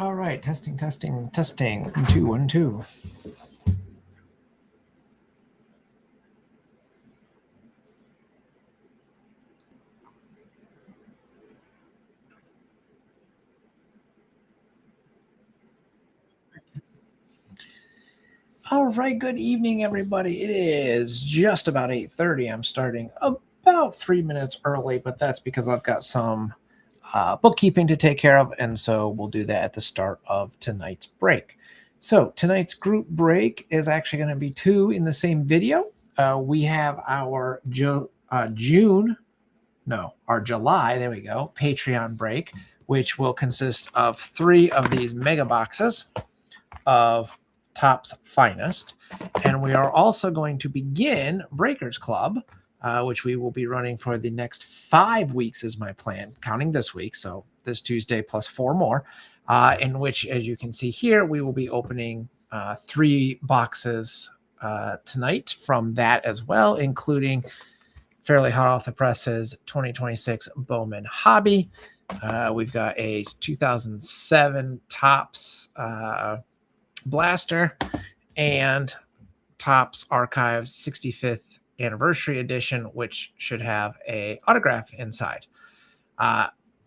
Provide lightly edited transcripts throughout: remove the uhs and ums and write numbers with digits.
All right, testing. 1 2 1 2. All right, good evening, everybody. It is just about 8:30. I'm starting about 3 minutes early, but that's because I've got some bookkeeping to take care of, and so we'll do that at the start of tonight's break. So tonight's group break is actually going to be two in the same video. We have our July, there we go, Patreon break, which will consist of 3 of these mega boxes of Topps Finest. And we are also going to begin Breakers Club, which we will be running for the next 5 weeks is my plan, counting this week. So this Tuesday plus 4 more, in which, as you can see here, we will be opening 3 boxes tonight from that as well, including fairly hot off the presses 2026 Bowman Hobby. We've got a 2007 Topps Blaster and Topps Archives 65th Anniversary Edition, which should have a autograph inside.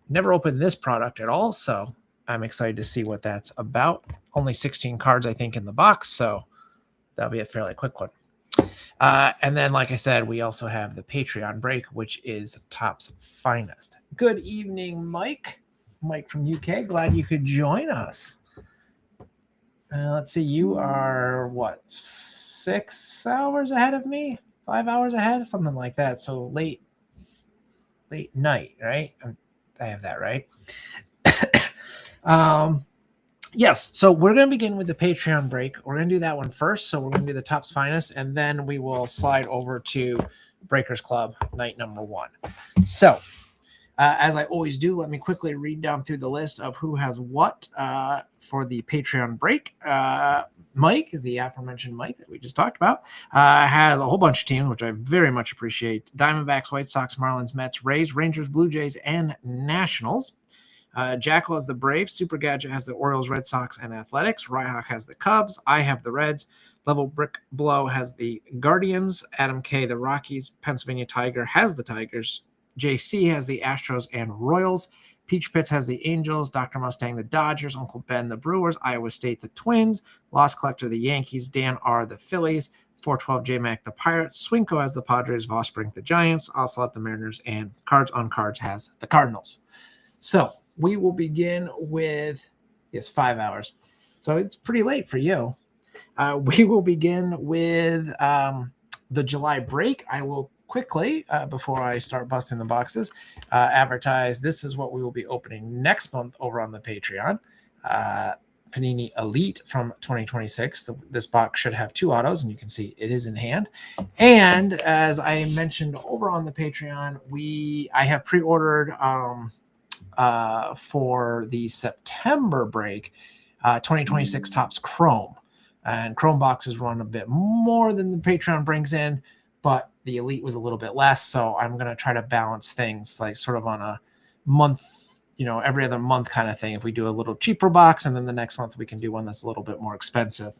Never opened this product at all, so I'm excited to see what that's about. Only 16 cards, I think, in the box, so that'll be a fairly quick one. And then, like I said, we also have the Patreon break, which is Topps Finest. Good evening, Mike. Mike from UK. Glad you could join us. Let's see. You are, what, 6 hours ahead of me? 5 hours ahead? Something like that. So late night, right? I have that right. Yes, so we're going to begin with the Patreon break. We're going to do that one first. So we're going to do the Topps Finest, and then we will slide over to Breakers Club night number 1. So, as I always do, let me quickly read down through the list of who has what for the Patreon break. Mike, the aforementioned Mike that we just talked about, has a whole bunch of teams, which I very much appreciate. Diamondbacks, White Sox, Marlins, Mets, Rays, Rangers, Blue Jays, and Nationals. Jackal has the Braves, Super Gadget has the Orioles, Red Sox, and Athletics. Ryhawk has the Cubs. I have the Reds. Level Brick Blow has the Guardians. Adam K, the Rockies. Pennsylvania Tiger has the Tigers. JC has the Astros and Royals. Peach Pits has the Angels. Dr. Mustang the Dodgers. Uncle Ben the Brewers. Iowa State the Twins. Lost Collector the Yankees. Dan R the Phillies. 412 J-Mac the Pirates. Swinko has the Padres. Vosbrink the Giants. Ocelot the Mariners. And Cards on Cards has the Cardinals. So we will begin with, 5 hours. So it's pretty late for you. We will begin with the July break. I will quickly, before I start busting the boxes, advertise this is what we will be opening next month over on the Patreon. Panini Elite from 2026. This box should have 2 autos, and you can see it is in hand. And as I mentioned over on the Patreon, I have pre-ordered for the September break, 2026 Topps Chrome. And Chrome boxes run a bit more than the Patreon brings in, but the Elite was a little bit less. So I'm going to try to balance things like sort of on a month, every other month kind of thing. If we do a little cheaper box, and then the next month we can do one that's a little bit more expensive.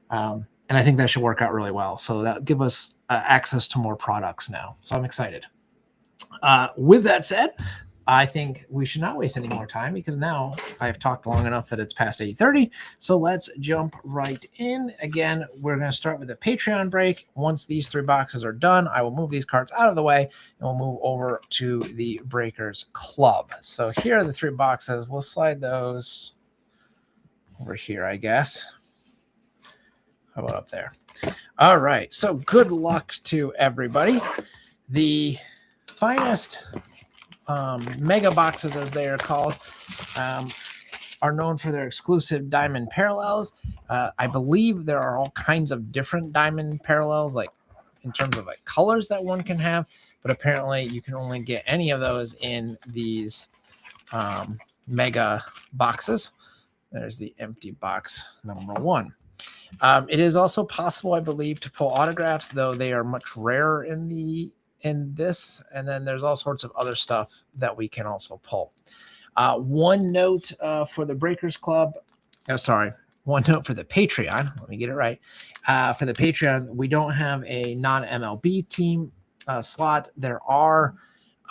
And I think that should work out really well. So that'll give us access to more products now. So I'm excited. With that said, I think we should not waste any more time because now I've talked long enough that it's past 8:30. So let's jump right in. Again, we're going to start with the Patreon break. Once these 3 boxes are done, I will move these cards out of the way and we'll move over to the Breakers Club. So here are the 3 boxes. We'll slide those over here, I guess. How about up there? All right. So good luck to everybody. The Finest mega boxes, as they are called, are known for their exclusive diamond parallels. I believe there are all kinds of different diamond parallels, like in terms of like colors that one can have, but apparently you can only get any of those in these mega boxes. There's the empty box number 1. It is also possible, I believe, to pull autographs, though they are much rarer in this, and then there's all sorts of other stuff that we can also pull. One note for the Breakers Club. Oh, sorry. One note for the Patreon. Let me get it right. For the Patreon, we don't have a non-MLB team slot. There are,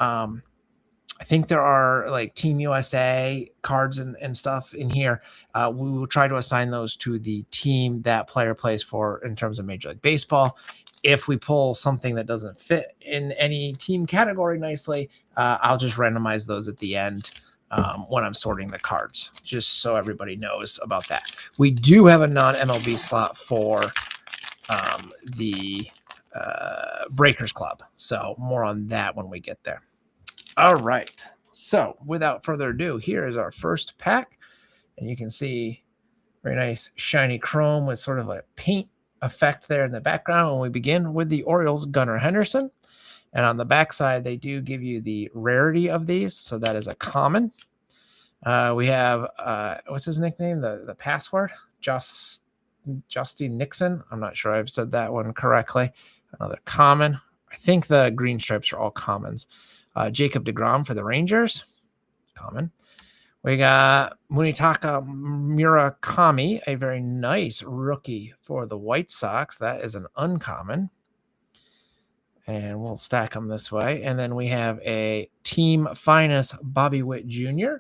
I think there are like Team USA cards and stuff in here. We will try to assign those to the team that player plays for in terms of Major League Baseball. If we pull something that doesn't fit in any team category nicely, I'll just randomize those at the end when I'm sorting the cards, just so everybody knows about that. We do have a non-MLB slot for the Breakers Club, so more on that when we get there. All right, so without further ado, here is our first pack, and you can see very nice shiny chrome with sort of a paint effect there in the background. When we begin with the Orioles, Gunnar Henderson, and on the backside they do give you the rarity of these, so that is a common. We have what's his nickname, the password, Justin Nixon. I'm not sure I've said that one correctly. Another common. I think the green stripes are all commons. Jacob deGrom for the Rangers, common. We got Munetaka Murakami, a very nice rookie for the White Sox. That is an uncommon. And we'll stack them this way. And then we have a Team Finest Bobby Witt Jr.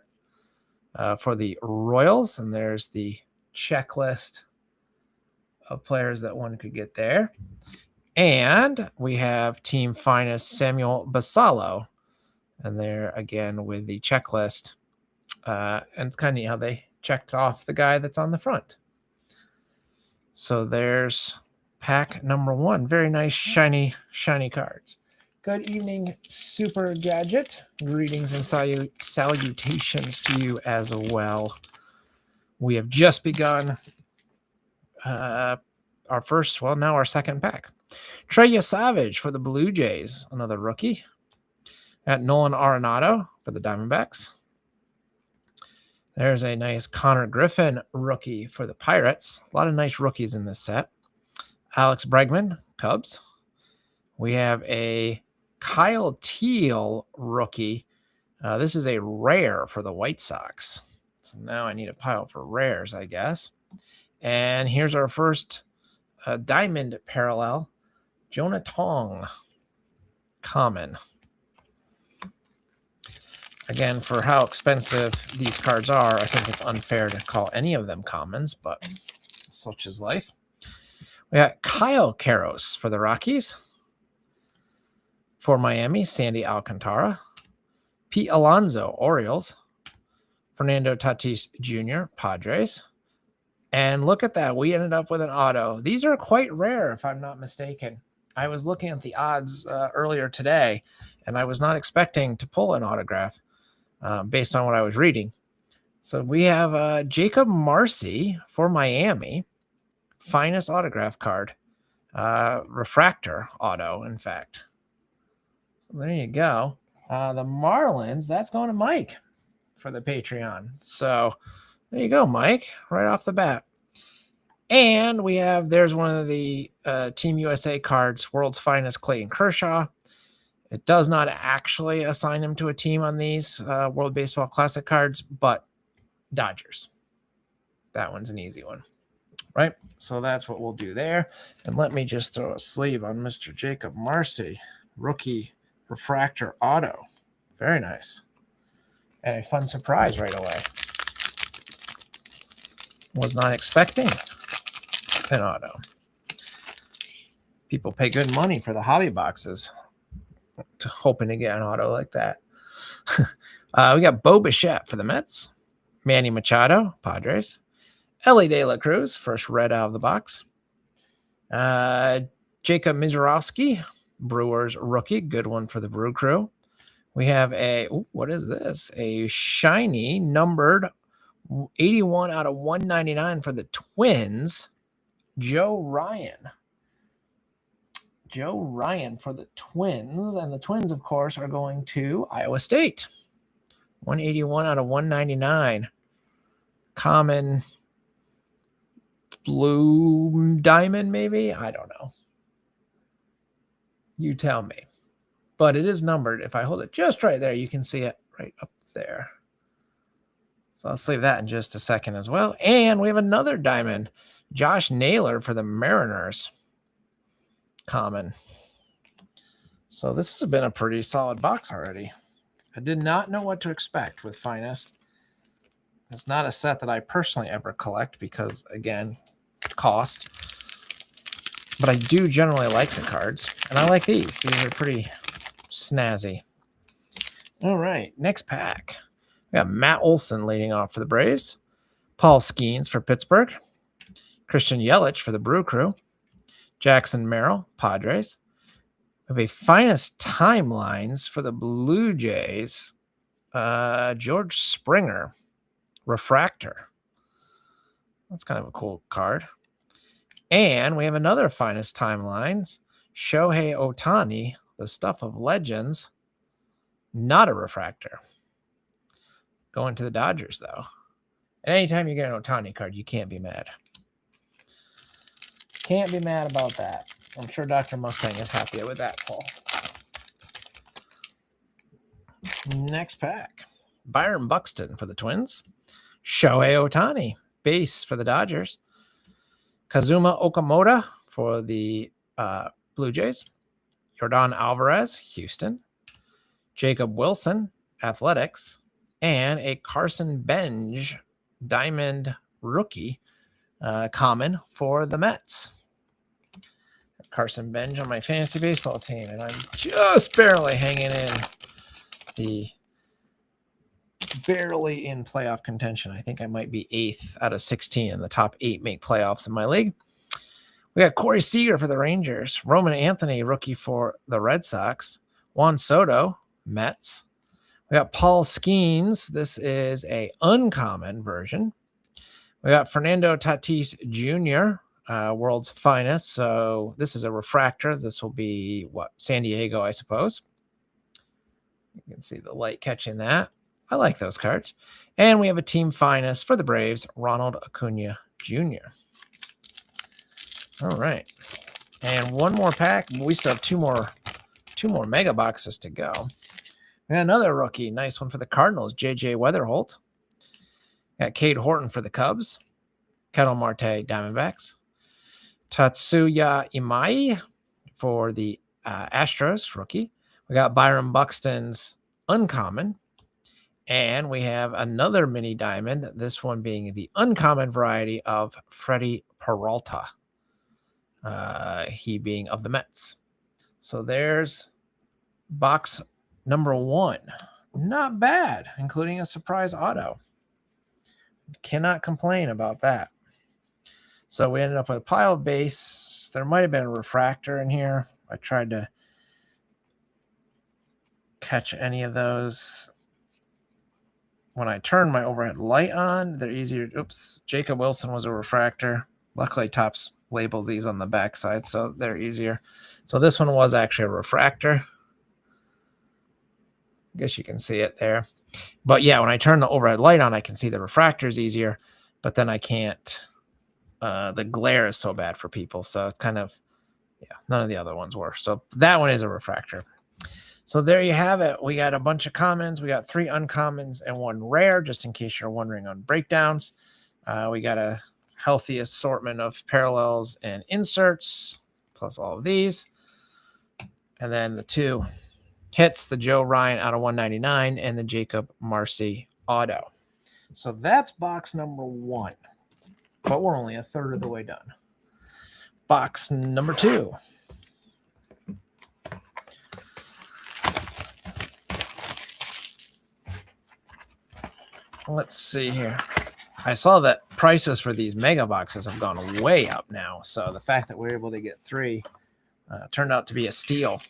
For the Royals. And there's the checklist of players that one could get there. And we have Team Finest Samuel Basallo. And there again with the checklist. And it's kind of neat how they checked off the guy that's on the front. So there's pack number 1. Very nice, shiny cards. Good evening, Super Gadget. Greetings and salutations to you as well. We have just begun our first, well, now our second pack. Treya Savage for the Blue Jays, another rookie. At Nolan Arenado for the Diamondbacks. There's a nice Connor Griffin rookie for the Pirates. A lot of nice rookies in this set. Alex Bregman, Cubs. We have a Kyle Teal rookie. This is a rare for the White Sox. So now I need a pile for rares, I guess. And here's our first diamond parallel. Jonah Tong, common. Again, for how expensive these cards are, I think it's unfair to call any of them commons, but such is life. We got Kyle Karros for the Rockies. For Miami, Sandy Alcantara. Pete Alonso, Orioles. Fernando Tatis Jr., Padres. And look at that. We ended up with an auto. These are quite rare, if I'm not mistaken. I was looking at the odds earlier today, and I was not expecting to pull an autograph. Based on what I was reading. So we have Jacob Marcy for Miami. Finest autograph card. Refractor auto, in fact. So there you go. The Marlins, that's going to Mike for the Patreon. So there you go, Mike, right off the bat. And we have, there's one of the Team USA cards, World's Finest Clayton Kershaw. It does not actually assign him to a team on these World Baseball Classic cards, but Dodgers. That one's an easy one, right? So that's what we'll do there. And let me just throw a sleeve on Mr. Jacob Marcy, rookie refractor auto. Very nice. And a fun surprise right away. Was not expecting an auto. People pay good money for the hobby boxes. Hoping to get an auto like that. We got Bo Bichette for the Mets. Manny Machado, Padres. Ellie De La Cruz, first red out of the box. Jacob Mizorowski, Brewers rookie. Good one for the Brew Crew. We have a, what is this? A shiny numbered 81 out of 199 for the Twins. Joe Ryan. Joe Ryan for the Twins. And the Twins, of course, are going to Iowa State. 181 out of 199. Common blue diamond, maybe? I don't know. You tell me. But it is numbered. If I hold it just right there, you can see it right up there. So I'll save that in just a second as well. And we have another diamond. Josh Naylor for the Mariners. Common. So this has been a pretty solid box already. I did not know what to expect with Finest. It's not a set that I personally ever collect because, again, cost. But I do generally like the cards. And I like these. These are pretty snazzy. All right, next pack. We got Matt Olson leading off for the Braves. Paul Skeens for Pittsburgh. Christian Yelich for the Brew Crew. Jackson Merrill, Padres. We have a Finest Timelines for the Blue Jays. George Springer, Refractor. That's kind of a cool card. And we have another Finest Timelines. Shohei Ohtani, the Stuff of Legends. Not a refractor. Going to the Dodgers, though. And anytime you get an Ohtani card, you can't be mad. Can't be mad about that. I'm sure Dr. Mustang is happy with that, Paul. Next pack. Byron Buxton for the Twins. Shohei Ohtani, base for the Dodgers. Kazuma Okamoto for the Blue Jays. Yordan Alvarez, Houston. Jacob Wilson, Athletics. And a Carson Benj, Diamond Rookie, common for the Mets. Carson Benj on my fantasy baseball team, and I'm just barely hanging in playoff contention. I think I might be 8th out of 16, and the top 8 make playoffs in my league. We got Corey Seager for the Rangers, Roman Anthony, rookie for the Red Sox, Juan Soto, Mets. We got Paul Skeens. This is a uncommon version. We got Fernando Tatis Jr., world's finest. So this is a refractor. This will be San Diego, I suppose. You can see the light catching that. I like those cards. And we have a team finest for the Braves, Ronald Acuna Jr. All right. And one more pack. We still have two more mega boxes to go. We got another rookie. Nice one for the Cardinals, J.J. Weatherholt. Got Cade Horton for the Cubs. Ketel Marte, Diamondbacks. Tatsuya Imai for the Astros, rookie. We got Byron Buxton's uncommon. And we have another mini diamond, this one being the uncommon variety of Freddie Peralta, he being of the Mets. So there's box number 1. Not bad, including a surprise auto. Cannot complain about that. So we ended up with a pile of base. There might have been a refractor in here. I tried to catch any of those. When I turn my overhead light on, they're easier. Oops, Jacob Wilson was a refractor. Luckily, Topps labels these on the back side, so they're easier. So this one was actually a refractor. I guess you can see it there. But yeah, when I turn the overhead light on, I can see the refractor is easier, but then I can't. The glare is so bad for people. So it's kind of, yeah, none of the other ones were. So that one is a refractor. So there you have it. We got a bunch of commons. We got 3 uncommons and 1 rare, just in case you're wondering on breakdowns. We got a healthy assortment of parallels and inserts, plus all of these. And then the 2 hits, the Joe Ryan out of 199 and the Jacob Marcy auto. So that's box number 1. But we're only a third of the way done. Box number 2. Let's see here. I saw that prices for these mega boxes have gone way up now. So the fact that we're able to get 3 turned out to be a steal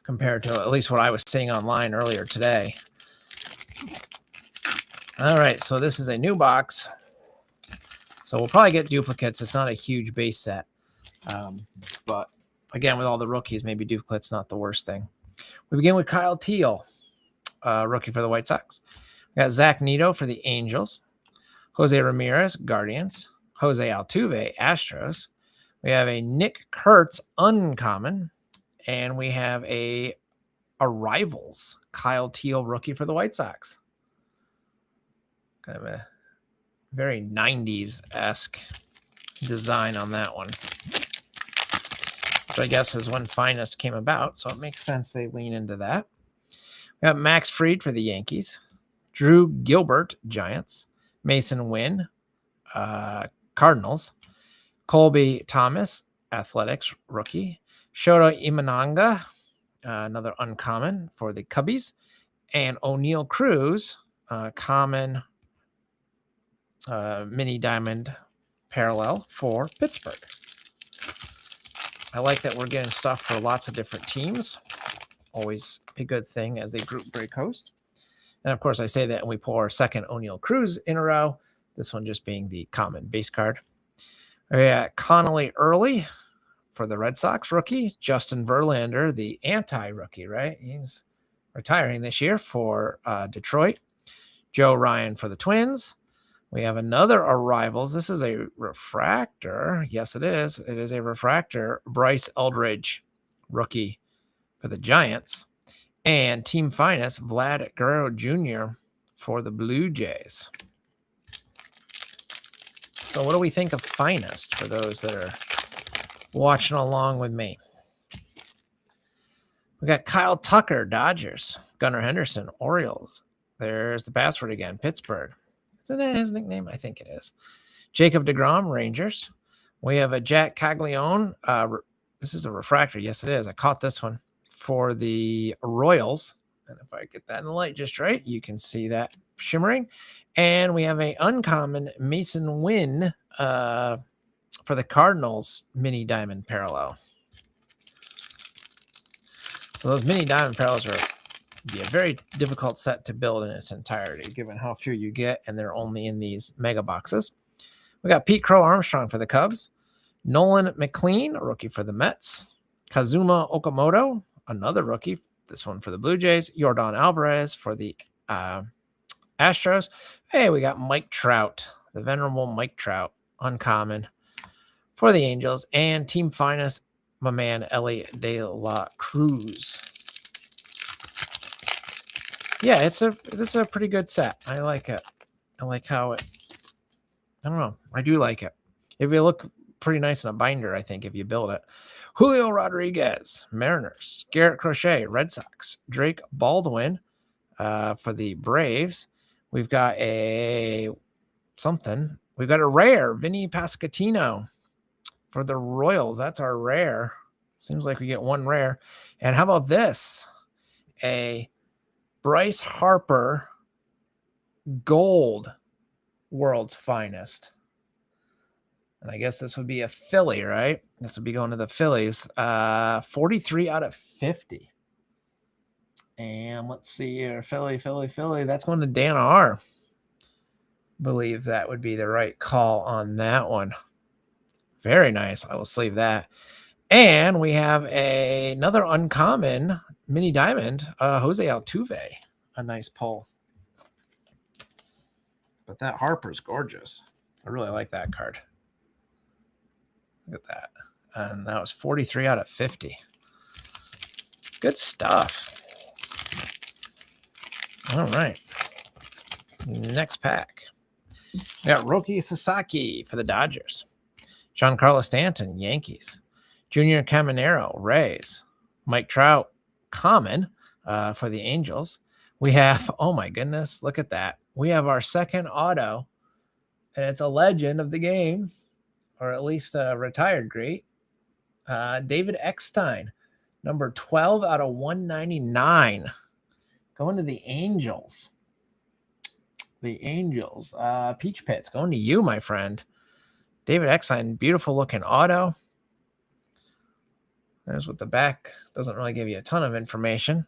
compared to at least what I was seeing online earlier today. All right, so this is a new box. So we'll probably get duplicates. It's not a huge base set. But again, with all the rookies, maybe duplicates not the worst thing. We begin with Kyle Teal, rookie for the White Sox. We got Zach Neto for the Angels. Jose Ramirez, Guardians. Jose Altuve, Astros. We have a Nick Kurtz, uncommon. And we have a Arrivals, Kyle Teal, rookie for the White Sox. Kind of a very 90s-esque design on that one, which I guess is when Finest came about, so it makes sense they lean into that. We got Max Fried for the Yankees, Drew Gilbert, Giants, Mason Wynn, Cardinals, Colby Thomas, Athletics, rookie, Shota Imananga, another uncommon for the Cubbies, and O'Neill Cruz, common mini diamond parallel for Pittsburgh. I like that we're getting stuff for lots of different teams. Always a good thing as a group break host. And of course, I say that and we pull our second O'Neill Cruz in a row. This one just being the common base card. We got Connolly Early for the Red Sox, rookie. Justin Verlander, the anti-rookie, right? He's retiring this year for Detroit. Joe Ryan for the Twins. We have another Arrivals. This is a refractor. Yes, it is. It is a refractor. Bryce Eldridge, rookie for the Giants. And Team Finest, Vlad Guerrero Jr. for the Blue Jays. So what do we think of Finest for those that are watching along with me? We got Kyle Tucker, Dodgers. Gunnar Henderson, Orioles. There's the password again, Pittsburgh. Isn't that his nickname? I think it is. Jacob deGrom, Rangers. We have a Jack Caglione. This is a refractor. Yes, it is. I caught this one for the Royals. And if I get that in the light just right, you can see that shimmering. And we have a uncommon Mason Wynn for the Cardinals mini diamond parallel. So those mini diamond parallels be a very difficult set to build in its entirety, given how few you get, and they're only in these mega boxes. We got Pete Crow Armstrong for the Cubs, Nolan McLean, a rookie for the Mets, Kazuma Okamoto, another rookie, this one for the Blue Jays, Yordan Alvarez for the Astros. Hey, we got Mike Trout, the venerable Mike Trout, uncommon for the Angels, and Team Finest, my man Ellie De La Cruz. Yeah, this is a pretty good set. I like it. I like how it, I don't know. I do like it. It will look pretty nice in a binder, I think, if you build it. Julio Rodriguez, Mariners. Garrett Crochet, Red Sox. Drake Baldwin for the Braves. We've got a rare, Vinny Pasquantino for the Royals. That's our rare. Seems like we get one rare. And how about this? A Bryce Harper gold, World's Finest. And I guess this would be a Philly, right? This would be going to the Phillies. 43 out of 50. And let's see here. Philly. That's going to Dan R. Believe that would be the right call on that one. Very nice. I will sleeve that. And we have another uncommon mini diamond, Jose Altuve. A nice pull. But that Harper's gorgeous. I really like that card. Look at that. And that was 43 out of 50. Good stuff. All right. Next pack. We got Roki Sasaki for the Dodgers. Giancarlo Stanton, Yankees. Junior Caminero, Rays. Mike Trout, common for the Angels. We have, oh my goodness, look at that. We have our second auto, and it's a legend of the game, or at least a retired great. David Eckstein, number 12 out of 199. Going to the Angels. The Angels. Peach Pits, going to you, my friend. David Eckstein, beautiful looking auto. There's what the back doesn't really give you a ton of information.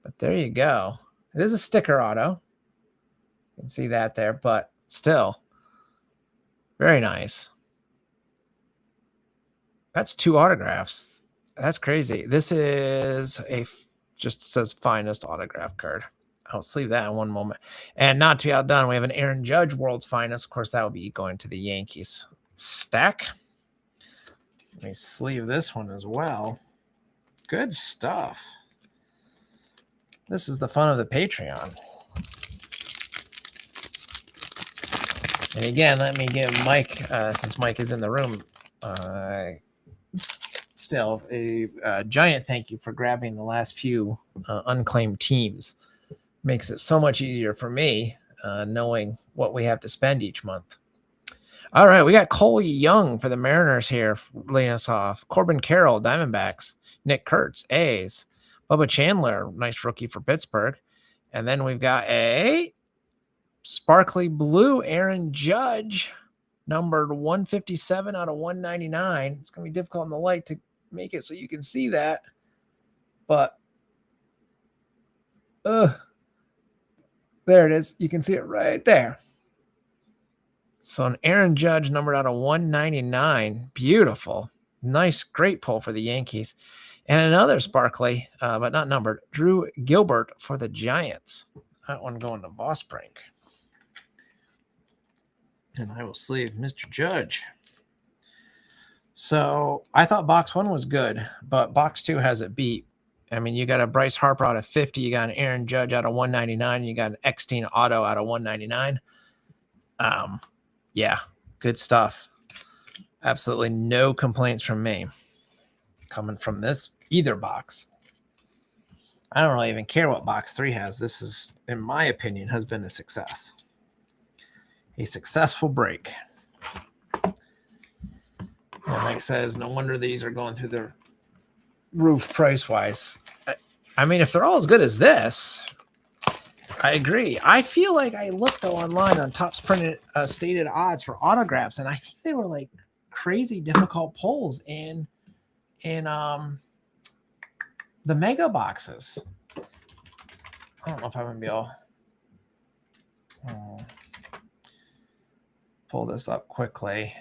But there you go. It is a sticker auto. You can see that there, but still very nice. That's 2 autographs. That's crazy. This is just says Finest autograph card. I'll sleeve that in one moment. And not to be outdone, we have an Aaron Judge World's Finest. Of course, that will be going to the Yankees stack. Let me sleeve this one as well. Good stuff. This is the fun of the Patreon. And again, let me give Mike, since Mike is in the room, still a giant thank you for grabbing the last few unclaimed teams. Makes it so much easier for me knowing what we have to spend each month. All right, we got Cole Young for the Mariners here leading us off. Corbin Carroll, Diamondbacks. Nick Kurtz, A's. Bubba Chandler, nice rookie for Pittsburgh. And then we've got a sparkly blue Aaron Judge, numbered 157 out of 199. It's going to be difficult in the light to make it so you can see that. But, there it is. You can see it right there. So an Aaron Judge numbered out of 199. Beautiful. Nice, great pull for the Yankees. And another sparkly, but not numbered, Drew Gilbert for the Giants. That one going to Boss Brink. And I will sleeve Mr. Judge. So I thought box 1 was good, but box 2 has it beat. I mean, you got a Bryce Harper out of 50. You got an Aaron Judge out of 199. You got an Eckstein Auto out of 199. Yeah, good stuff. Absolutely no complaints from me coming from this either box. I don't really even care what box 3 has. This is, in my opinion, has been a success. A successful break. And Mike says, no wonder these are going through the roof price-wise. I mean, if they're all as good as this, I agree. I feel like I looked, though, online on Topps printed stated odds for autographs, and I think they were, like, crazy difficult pulls in the mega boxes. I don't know if I'm going to be able to pull this up quickly.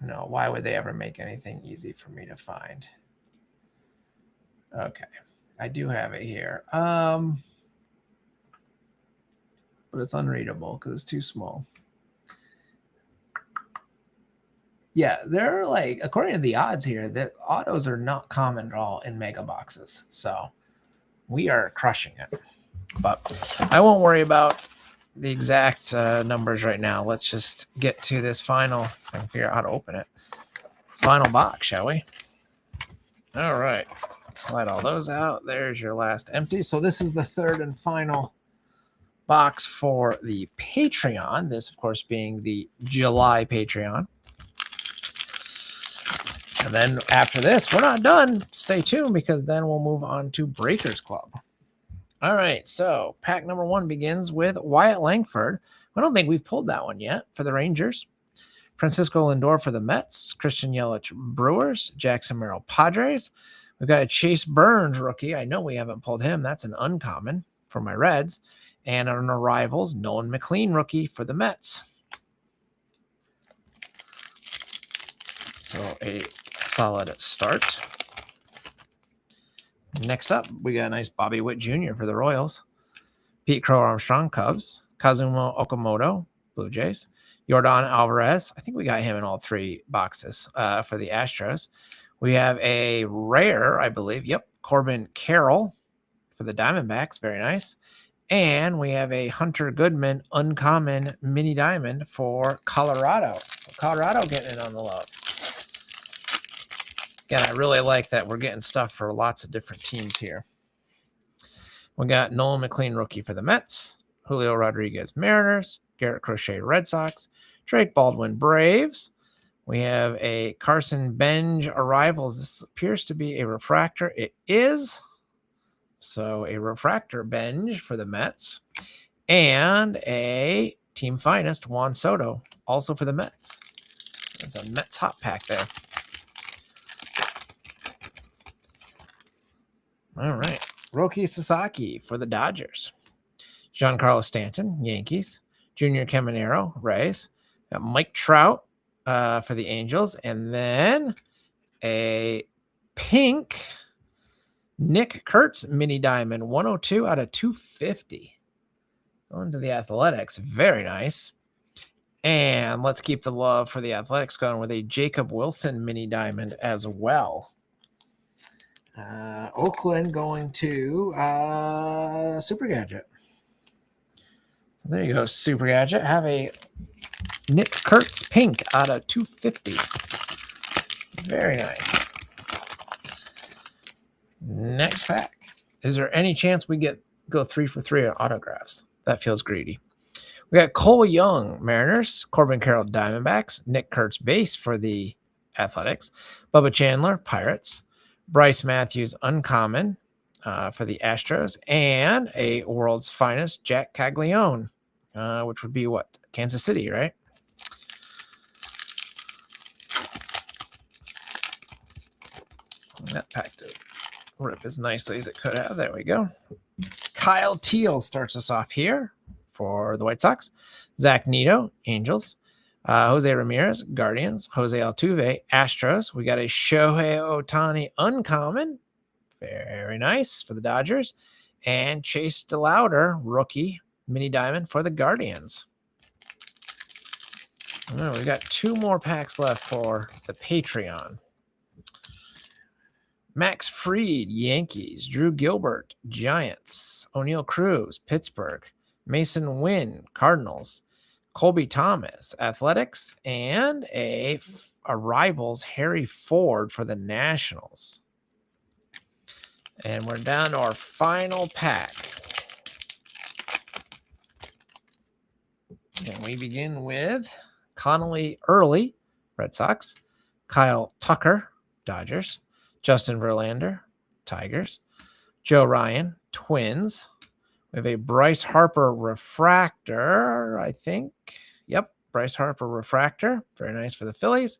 No, why would they ever make anything easy for me to find? Okay, I do have it here. But it's unreadable because it's too small. Yeah, they're like, according to the odds here, the autos are not common at all in mega boxes. So we are crushing it. But I won't worry about the exact numbers right now. Let's just get to this final and figure out how to open it. Final box, shall we? All right. Slide all those out. There's your last empty. So this is the third and final box for the Patreon. This, of course, being the July Patreon. And then after this, we're not done. Stay tuned because then we'll move on to Breakers Club. All right, so pack number 1 begins with Wyatt Langford. I don't think we've pulled that one yet for the Rangers. Francisco Lindor for the Mets. Christian Yelich Brewers. Jackson Merrill Padres. We've got a Chase Burns rookie. I know we haven't pulled him. That's an uncommon for my Reds. And on arrivals, Nolan McLean rookie for the Mets. So a solid start. Next up, we got a nice Bobby Witt Jr. for the Royals. Pete Crow Armstrong, Cubs. Kazuma Okamoto, Blue Jays. Yordan Alvarez. I think we got him in all 3 boxes for the Astros. We have a rare, I believe. Yep. Corbin Carroll for the Diamondbacks. Very nice. And we have a Hunter Goodman uncommon mini diamond for Colorado. So Colorado getting in on the load. Again, I really like that we're getting stuff for lots of different teams here. We got Nolan McLean rookie for the Mets, Julio Rodriguez Mariners, Garrett Crochet Red Sox, Drake Baldwin Braves. We have a Carson Benj arrivals. This appears to be a refractor. It is. So a refractor Benj for the Mets. And a team finest Juan Soto, also for the Mets. It's a Mets hot pack there. All right. Roki Sasaki for the Dodgers. Giancarlo Stanton, Yankees. Junior Caminero, Rays. Got Mike Trout for the Angels. And then a pink Nick Kurtz mini diamond, 102 out of 250. Going to the Athletics. Very nice. And let's keep the love for the Athletics going with a Jacob Wilson mini diamond as well. Oakland going to Super Gadget. So there you go, Super Gadget. Have a Nick Kurtz pink out of 250. Very nice. Next pack. Is there any chance we go 3 for 3 on autographs? That feels greedy. We got Cole Young, Mariners. Corbin Carroll, Diamondbacks. Nick Kurtz, base for the Athletics. Bubba Chandler, Pirates. Bryce Matthews, uncommon for the Astros. And a World's Finest, Jack Caglione, which would be what? Kansas City, right? That pack did rip as nicely as it could have. There we go. Kyle Teal starts us off here for the White Sox. Zach Neto, Angels. Jose Ramirez, Guardians. Jose Altuve, Astros. We got a Shohei Ohtani uncommon. Very nice for the Dodgers. And Chase DeLauder, rookie, mini diamond for the Guardians. We got 2 more packs left for the Patreon. Max Fried, Yankees. Drew Gilbert, Giants. O'Neal Cruz, Pittsburgh. Mason Wynn, Cardinals. Colby Thomas, Athletics. And a Rivals, Harry Ford for the Nationals. And we're down to our final pack. And we begin with Connolly Early, Red Sox. Kyle Tucker, Dodgers. Justin Verlander, Tigers. Joe Ryan, Twins. We have a Bryce Harper refractor, I think. Yep, Bryce Harper refractor. Very nice for the Phillies.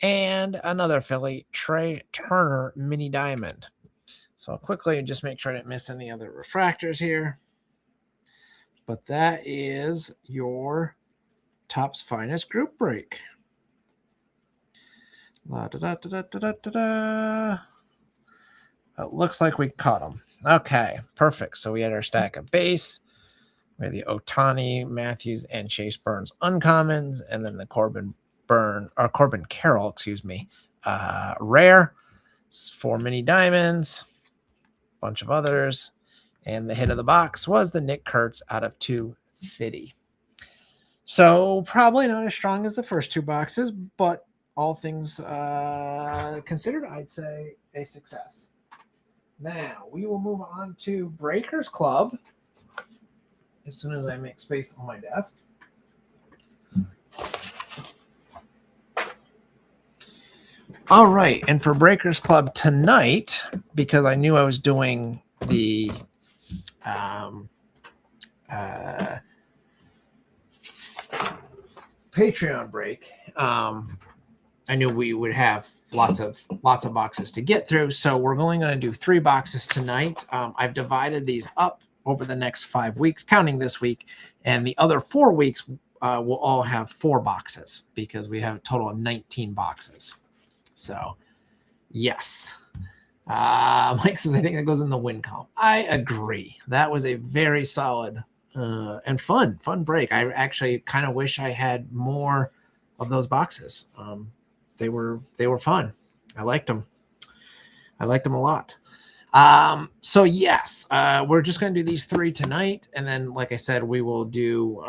And another Philly, Trey Turner mini diamond. So I'll quickly just make sure I didn't miss any other refractors here. But that is your Topps Finest group break. It looks like we caught them. Okay, perfect. So we had our stack of base. We had the Ohtani, Matthews, and Chase Burns uncommons, and then the Corbin Carroll, rare. 4 mini diamonds, bunch of others, and the hit of the box was the Nick Kurtz out of 250. So probably not as strong as the first 2 boxes, but all things considered, I'd say a success. Now we will move on to Breakers Club as soon as I make space on my desk. All right, and for Breakers Club tonight, because I knew I was doing the Patreon break, I knew we would have lots of boxes to get through, so we're only going to do 3 boxes tonight. I've divided these up over the next 5 weeks, counting this week, and the other 4 weeks will all have 4 boxes because we have a total of 19 boxes. So, yes. Mike says, I think that goes in the win column. I agree. That was a very solid and fun break. I actually kind of wish I had more of those boxes. They were fun. I liked them. I liked them a lot. So yes, we're just going to do these 3 tonight. And then, like I said, we will do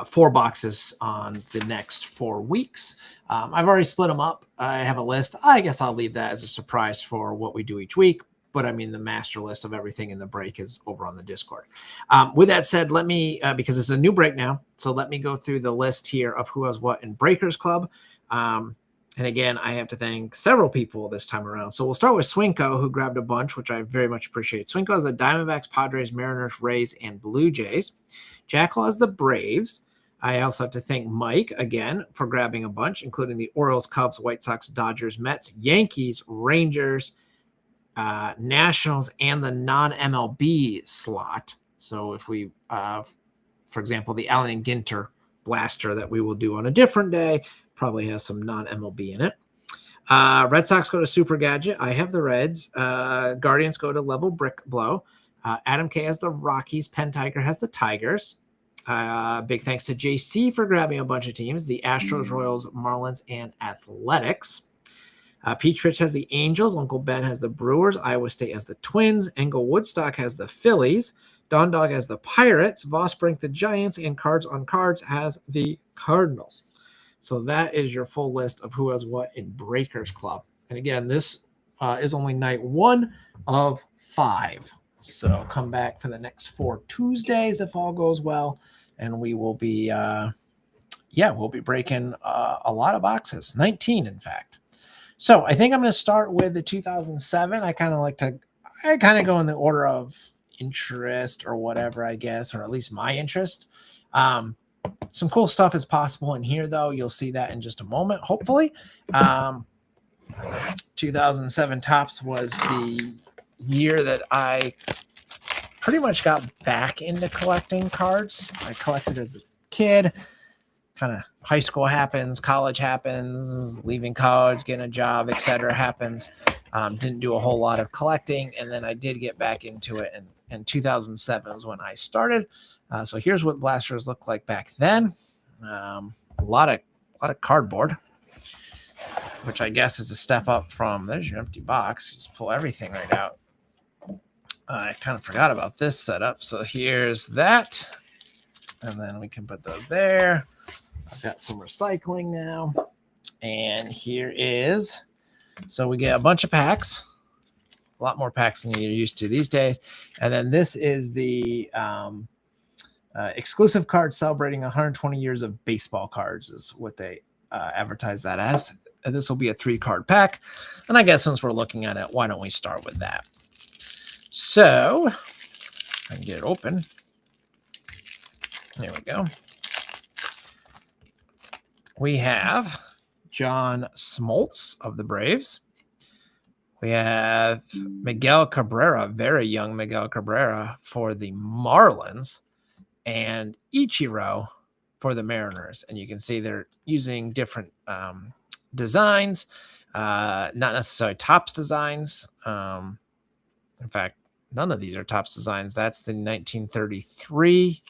4 boxes on the next 4 weeks. I've already split them up. I have a list. I guess I'll leave that as a surprise for what we do each week. But I mean, the master list of everything in the break is over on the Discord. With that said, let me, because it's a new break now, so let me go through the list here of who has what in Breakers Club. And again, I have to thank several people this time around. So we'll start with Swinko, who grabbed a bunch, which I very much appreciate. Swinko has the Diamondbacks, Padres, Mariners, Rays, and Blue Jays. Jackal has the Braves. I also have to thank Mike, again, for grabbing a bunch, including the Orioles, Cubs, White Sox, Dodgers, Mets, Yankees, Rangers, Nationals, and the non-MLB slot. So if we, for example, the Allen and Ginter blaster that we will do on a different day probably has some non-MLB in it. Red Sox go to Super Gadget. I have the Reds. Guardians go to Level Brick Blow. Adam K has the Rockies. Penn Tiger has the Tigers. Big thanks to JC for grabbing a bunch of teams. The Astros, Royals, Marlins, and Athletics. Peach Rich has the Angels. Uncle Ben has the Brewers. Iowa State has the Twins. Engel Woodstock has the Phillies. Don Dog has the Pirates. Vosbrink the Giants. And Cards on Cards has the Cardinals. So that is your full list of who has what in Breakers Club. And again, this is only night 1 of 5. So come back for the next 4 Tuesdays if all goes well. And we will be, we'll be breaking a lot of boxes, 19 in fact. So I think I'm going to start with the 2007. I kind of go in the order of interest or whatever, I guess, or at least my interest. Some cool stuff is possible in here, though. You'll see that in just a moment, hopefully. 2007 Topps was the year that I pretty much got back into collecting cards. I collected as a kid. Kind of high school happens, college happens, leaving college, getting a job, etc. happens. Didn't do a whole lot of collecting, and then I did get back into it. And 2007 was when I started. So here's what blasters looked like back then. A lot of cardboard, which I guess is a step up from. There's your empty box. Just pull everything right out. I kind of forgot about this setup. So here's that, and then we can put those there. I've got some recycling now. And here is, so we get a bunch of packs, a lot more packs than you're used to these days. And then this is the exclusive card celebrating 120 years of baseball cards is what they advertise that as. And this will be a 3-card pack. And I guess since we're looking at it, why don't we start with that? So I can get it open. There we go. We have John Smoltz of the Braves. We have Miguel Cabrera, very young Miguel Cabrera for the Marlins, and Ichiro for the Mariners. And you can see they're using different designs, not necessarily Topps designs. In fact, none of these are Topps designs. That's the 1933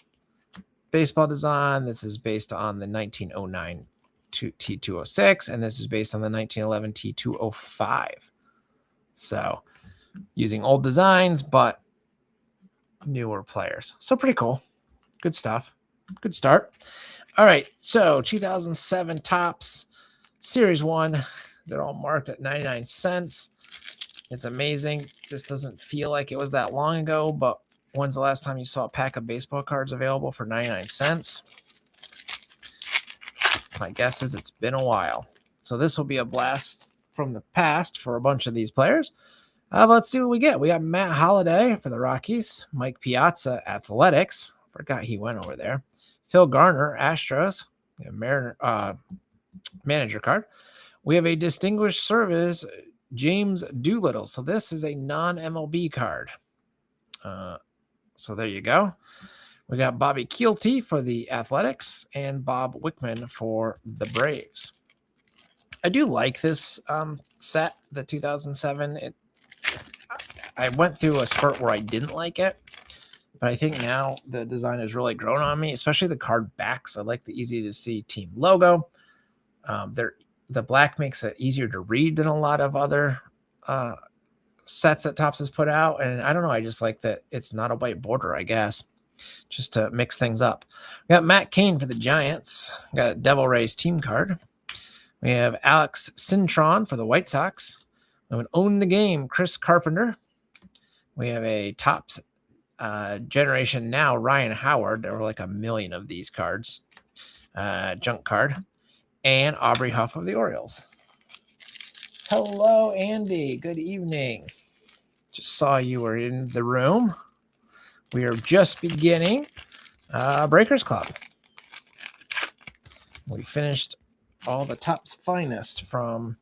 baseball design. This is based on the 1909 T206, and this is based on the 1911 T205. So using old designs, but newer players. So pretty cool. Good stuff. Good start. All right. So 2007 Topps Series 1. They're all marked at 99 cents. It's amazing. This doesn't feel like it was that long ago, but when's the last time you saw a pack of baseball cards available for 99 cents? My guess is it's been a while. So this will be a blast from the past for a bunch of these players. Let's see what we get. We got Matt Holliday for the Rockies. Mike Piazza, Athletics. Forgot he went over there. Phil Garner, Astros. Mariner, manager card. We have a Distinguished Service, James Doolittle. So this is a non-MLB card. So there you go. We got Bobby Kielty for the Athletics and Bob Wickman for the Braves. I do like this set, the 2007. I went through a spurt where I didn't like it, but I think now the design has really grown on me, especially the card backs. I like the easy-to-see team logo. The black makes it easier to read than a lot of other sets that Topps has put out. And I don't know, I just like that it's not a white border, I guess, just to mix things up. We got Matt Cain for the Giants. We got a Devil Rays team card. We have Alex Cintron for the White Sox. We have an Own the Game, Chris Carpenter. We have a Topps Generation Now, Ryan Howard. There were like a million of these cards. Junk card. And Aubrey Huff of the Orioles. Hello, Andy. Good evening. Just saw you were in the room. We are just beginning Breakers Club. We finished all the Topps finest from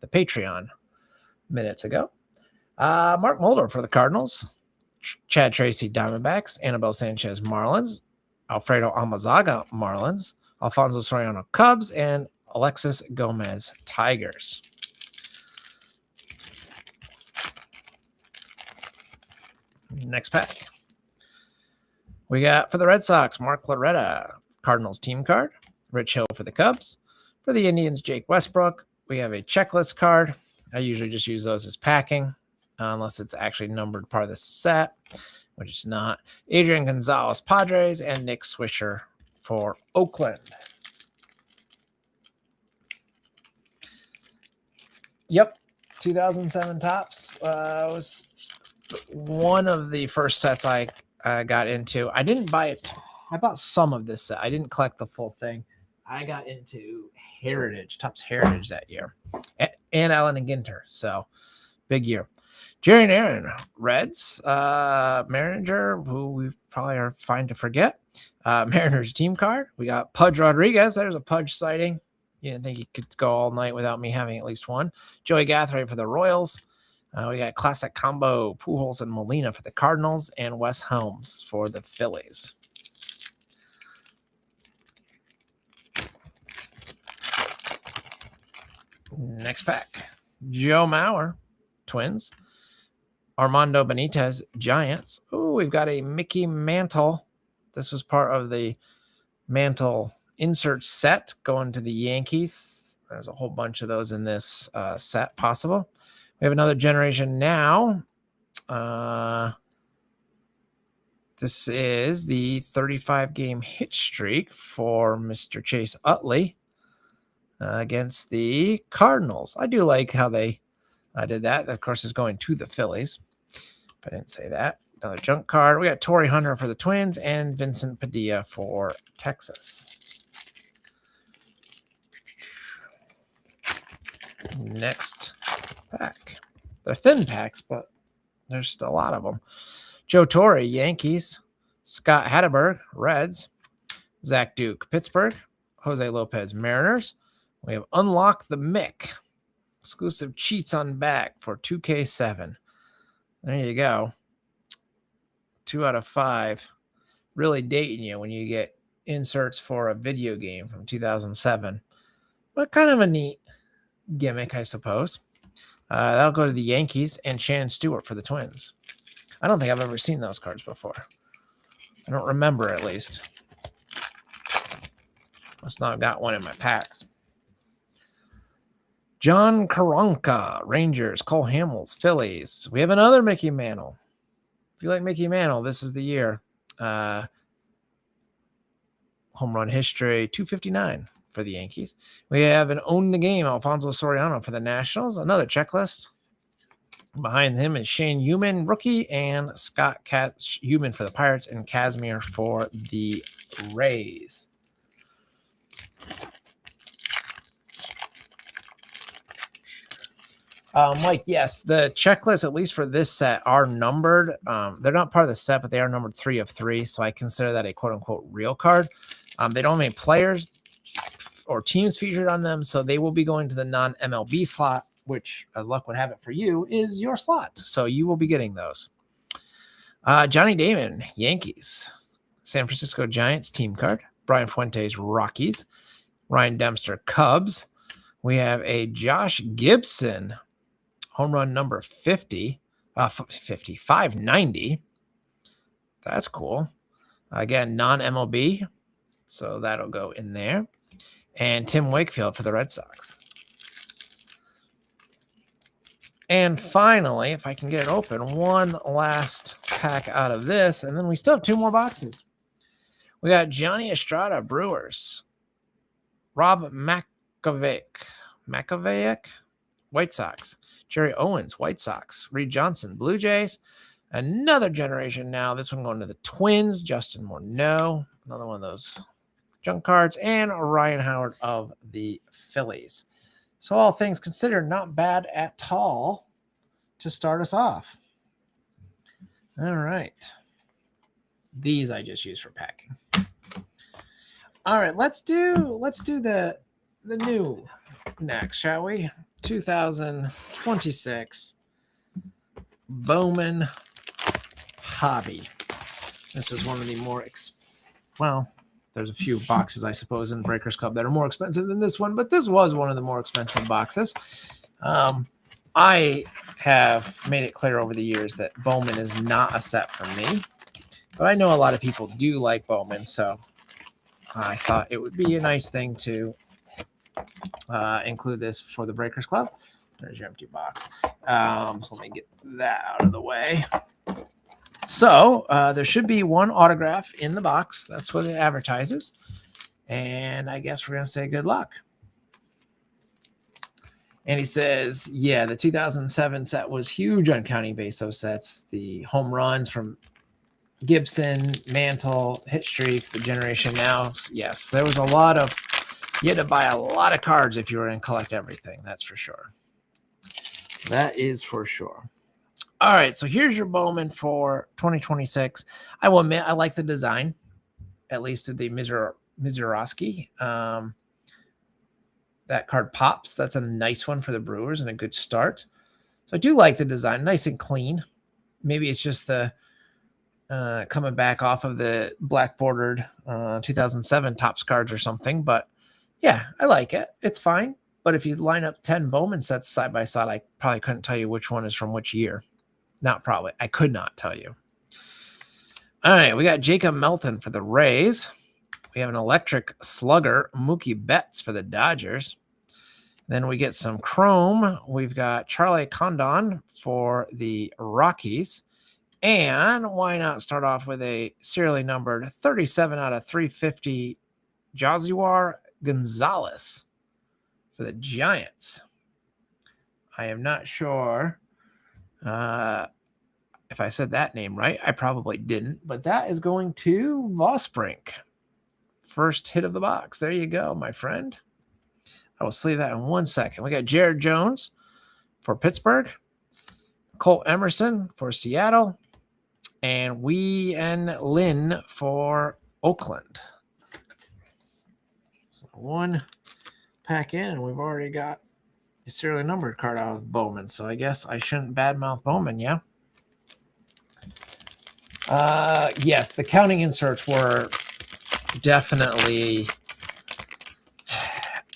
the Patreon minutes ago. Mark Mulder for the Cardinals. Chad Tracy Diamondbacks. Anibal Sanchez Marlins. Alfredo Almazaga Marlins. Alfonso Soriano Cubs. And Alexis Gomez Tigers. Next pack. We got for the Red Sox, Mark Loretta, Cardinals team card. Rich Hill for the Cubs. For the Indians, Jake Westbrook. We have a checklist card. I usually just use those as packing, unless it's actually numbered part of the set, which it's not. Adrian Gonzalez, Padres, and Nick Swisher for Oakland. Yep, 2007 Topps was one of the first sets I got into. I didn't buy it. I bought some of this set. I didn't collect the full thing. I got into Heritage, Topps Heritage that year, and Allen and Ginter. So big year. Jerry and Aaron, Reds, Maringer, who we probably are fine to forget. Mariners team card. We got Pudge Rodriguez. There's a Pudge sighting. You didn't think he could go all night without me having at least one. Joey Gathray for the Royals. We got classic combo Pujols and Molina for the Cardinals, and Wes Helms for the Phillies. Next pack. Joe Mauer, Twins. Armando Benitez, Giants. Oh, we've got a Mickey Mantle. This was part of the Mantle insert set going to the Yankees. There's a whole bunch of those in this set possible. We have another generation now. This is the 35-game hit streak for Mr. Chase Utley against the Cardinals. I do like how they did that. That, of course, is going to the Phillies. I didn't say that. Another junk card. We got Torrey Hunter for the Twins and Vincent Padilla for Texas. Next pack. They're thin packs, but there's still a lot of them. Joe Torre, Yankees. Scott Hatteberg, Reds. Zach Duke, Pittsburgh. Jose Lopez, Mariners. We have Unlock the Mick. Exclusive cheats on back for 2K7. There you go. 2 out of 5. Really dating you when you get inserts for a video game from 2007. But kind of a neat gimmick, I suppose. That'll go to the Yankees and Shannon Stewart for the Twins. I don't think I've ever seen those cards before. I don't remember, at least. Must not have got one in my packs. John Karanka, Rangers. Cole Hamels, Phillies. We have another Mickey Mantle. If you like Mickey Mantle, this is the year. Home run history, 259 for the Yankees. We have an Own the Game, Alfonso Soriano for the Nationals. Another checklist. Behind him is Shane Human, rookie, and Scott Human for the Pirates, and Casimir for the Rays. Mike, yes, the checklist, at least for this set, are numbered. They're not part of the set, but they are numbered 3 of 3, so I consider that a quote-unquote real card. They don't have any players or teams featured on them, so they will be going to the non-MLB slot, which, as luck would have it for you, is your slot. So you will be getting those. Johnny Damon, Yankees. San Francisco Giants team card. Brian Fuentes, Rockies. Ryan Dempster, Cubs. We have a Josh Gibson, home run number 590. That's cool. Again, non-MLB, so that'll go in there. And Tim Wakefield for the Red Sox. And finally, if I can get it open, one last pack out of this, and then we still have 2 more boxes. We got Johnny Estrada, Brewers. Rob Makovic, White Sox. Jerry Owens, White Sox. Reed Johnson, Blue Jays. Another generation now. This one going to the Twins. Justin Morneau, another one of those junk cards. And Ryan Howard of the Phillies. So all things considered, not bad at all to start us off. All right. These I just use for packing. All right, let's do the new next, shall we? 2026 Bowman Hobby. This is one of the more there's a few boxes, I suppose, in Breakers Club that are more expensive than this one, but this was one of the more expensive boxes. I have made it clear over the years that Bowman is not a set for me, but I know a lot of people do like Bowman, so I thought it would be a nice thing to include this for the Breakers Club. There's your empty box. So let me get that out of the way. So there should be one autograph in the box. That's what it advertises. And I guess we're going to say good luck. And he says, yeah, the 2007 set was huge on Counting Base sets. The home runs from Gibson, Mantle, hit streaks, the generation now. Yes, there was a lot of, you had to buy a lot of cards if you were going to collect everything. That's for sure. That is for sure. All right, so here's your Bowman for 2026. I will admit I like the design, at least of the Mizurowski. That card pops. That's a nice one for the Brewers and a good start. So I do like the design, nice and clean. Maybe it's just the coming back off of the black bordered 2007 Topps cards or something. But yeah, I like it. It's fine. But if you line up 10 Bowman sets side by side, I probably couldn't tell you which one is from which year. Not probably. I could not tell you. All right, we got Jacob Melton for the Rays. We have an electric slugger, Mookie Betts for the Dodgers. Then we get some chrome. We've got Charlie Condon for the Rockies. And why not start off with a serially numbered 37 out of 350 Josuar Gonzalez for the Giants. I am not sure if I said that name right. I probably didn't, but that is going to Vosbrink. First hit of the box. There you go, my friend. I will sleeve that in 1 second. We got Jared Jones for Pittsburgh, Cole Emerson for Seattle, and Wei N. Lin for Oakland. So one pack in, and we've already got a serially numbered card out of Bowman, so I guess I shouldn't badmouth Bowman, yeah? Yes, the counting inserts were definitely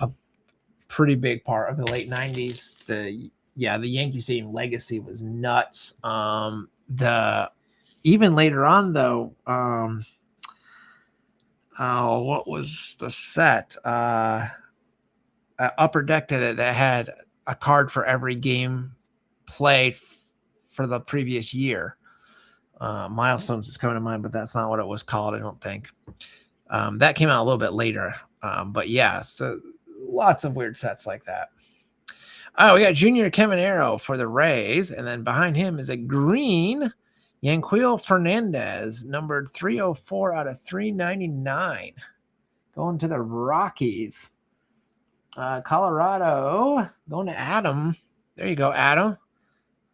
a pretty big part of the late 90s. The Yankee Stadium legacy was nuts. Even later on though, what was the set? Upper Deck did it that had a card for every game played for the previous year. Milestones is coming to mind, but that's not what it was called, I don't think. That came out a little bit later. But yeah, so lots of weird sets like that. Oh, we got Junior Caminero for the Rays, and then behind him is a green Yanquiel Fernandez, numbered 304 out of 399. Going to the Rockies. Colorado, going to Adam. There you go, Adam.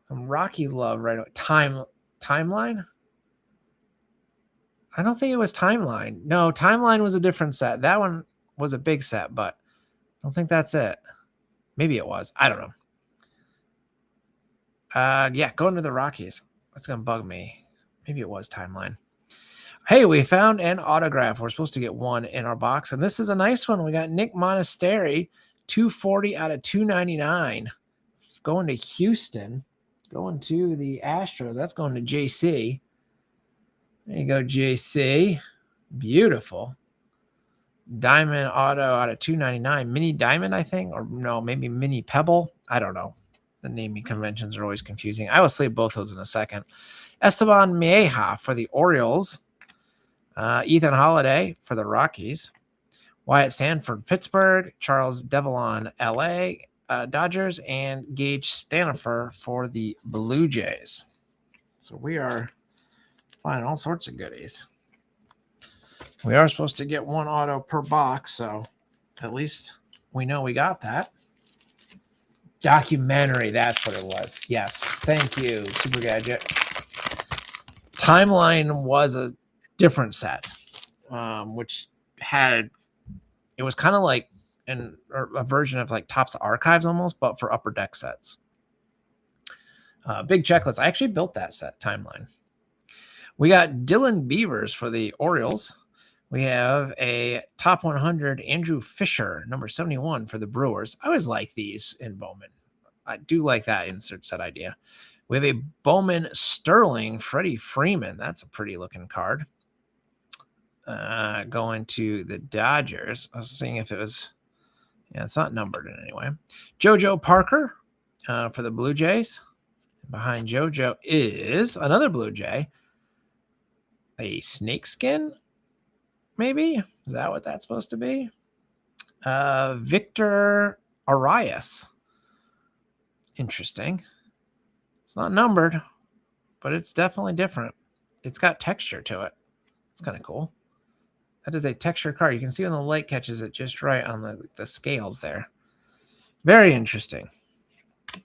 Some Rocky love right away. Timeline? I don't think it was Timeline. No, Timeline was a different set. That one was a big set, but I don't think that's it. Maybe it was. I don't know. Yeah, going to the Rockies. That's going to bug me. Maybe it was Timeline. Hey, we found an autograph. We're supposed to get one in our box, and this is a nice one. We got Nick Monastery, 240 out of 299. Going to Houston. Going to the Astros. That's going to JC. There you go, JC. Beautiful. Diamond auto out of 299. Mini Diamond, I think. Or no, maybe Mini Pebble. I don't know. The naming conventions are always confusing. I will sleeve both those in a second. Esteban Mieja for the Orioles. Ethan Holiday for the Rockies. Wyatt Sanford, Pittsburgh. Charles Devillon, LA. Dodgers, and Gage Stanifer for the Blue Jays. So we are finding all sorts of goodies. We are supposed to get one auto per box, so at least we know we got that. Documentary, that's what it was. Yes, thank you, Super Gadget. Timeline was a different set, which had, it was kind of like a version of like Topps Archives almost, but for Upper Deck sets. Big checklist. I actually built that set, Timeline. We got Dylan Beavers for the Orioles. We have a top 100 Andrew Fisher, number 71 for the Brewers. I always like these in Bowman. I do like that insert set idea. We have a Bowman Sterling Freddie Freeman. That's a pretty looking card. Going to the Dodgers. I was seeing if it was, yeah, it's not numbered in any way. JoJo Parker for the Blue Jays. Behind JoJo is another Blue Jay. A snakeskin, maybe? Is that what that's supposed to be? Victor Arias. Interesting. It's not numbered, but it's definitely different. It's got texture to it. It's kind of cool. That is a texture card. You can see when the light catches it just right on the scales there. Very interesting. I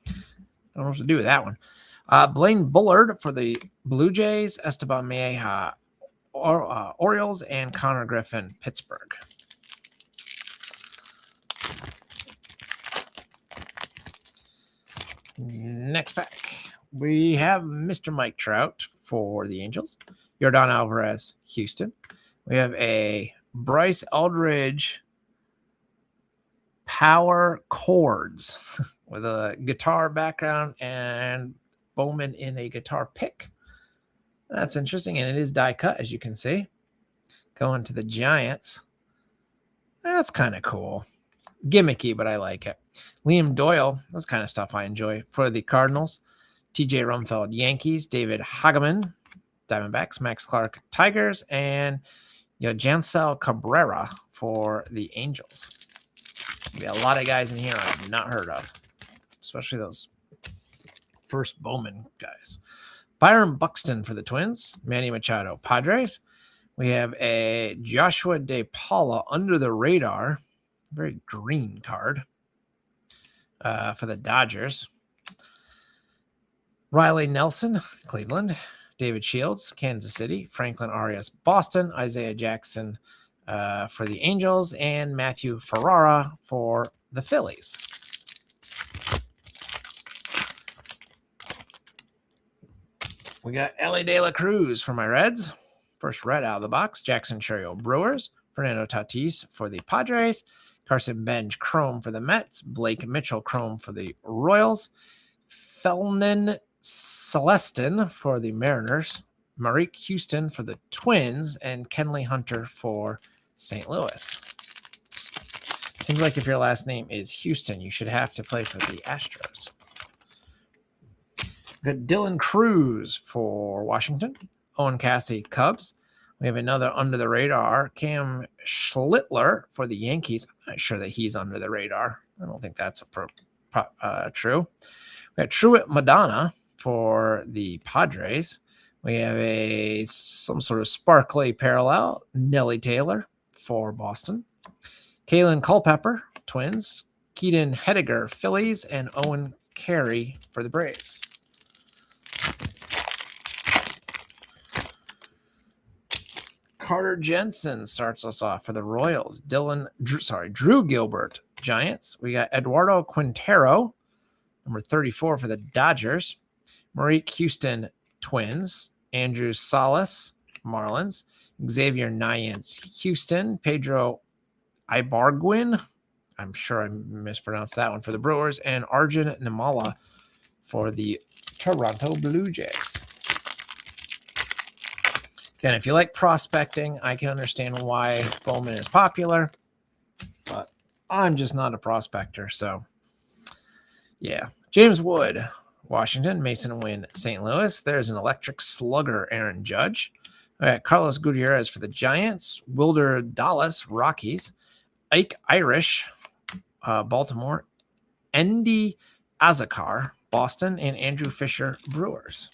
don't know what to do with that one. Blaine Bullard for the Blue Jays, Esteban Mieja, Orioles, and Connor Griffin, Pittsburgh. Next pack, we have Mr. Mike Trout for the Angels, Yordan Alvarez, Houston. We have a Bryce Eldridge Power Chords with a guitar background and Bowman in a guitar pick. That's interesting, and it is die cut, as you can see. Going to the Giants. That's kind of cool. Gimmicky, but I like it. Liam Doyle, that's kind of stuff I enjoy. For the Cardinals, TJ Rumfeld, Yankees, David Hageman, Diamondbacks, Max Clark, Tigers, and Jansel Cabrera for the Angels. There'll be a lot of guys in here I've not heard of, especially those first Bowman guys. Byron Buxton for the Twins, Manny Machado, Padres. We have a Joshua De Paula under the radar, very green card for the Dodgers. Riley Nelson, Cleveland. David Shields, Kansas City. Franklin Arias, Boston. Isaiah Jackson for the Angels. And Matthew Ferrara for the Phillies. We got Ellie De La Cruz for my Reds. First red out of the box. Jackson Chourio, Brewers. Fernando Tatis for the Padres. Carson Bench, Chrome for the Mets. Blake Mitchell, Chrome for the Royals. Felnin Celestin for the Mariners. Marique Houston for the Twins. And Kenley Hunter for St. Louis. Seems like if your last name is Houston, you should have to play for the Astros. We got Dylan Cruz for Washington. Owen Cassey, Cubs. We have another under the radar, Cam Schlittler for the Yankees. I'm not sure that he's under the radar. I don't think that's true. We got Truett Madonna for the Padres. We have some sort of sparkly parallel, Nelly Taylor for Boston. Kalen Culpepper, Twins. Keaton Hediger, Phillies. And Owen Carey for the Braves. Carter Jensen starts us off for the Royals. Drew Gilbert, Giants. We got Eduardo Quintero, number 34 for the Dodgers. Marique Houston, Twins. Andrew Salas, Marlins. Xavier Nayance, Houston. Pedro Ibargüen, I'm sure I mispronounced that one, for the Brewers. And Arjun Nimmala for the Toronto Blue Jays. Again, if you like prospecting, I can understand why Bowman is popular, but I'm just not a prospector. So, yeah. James Wood, Washington. Mason Wynn, St. Louis. There's an electric slugger, Aaron Judge. All right, Carlos Gutierrez for the Giants. Wilder Dallas, Rockies. Ike Irish, Baltimore. Endy Azakar, Boston. And Andrew Fisher, Brewers.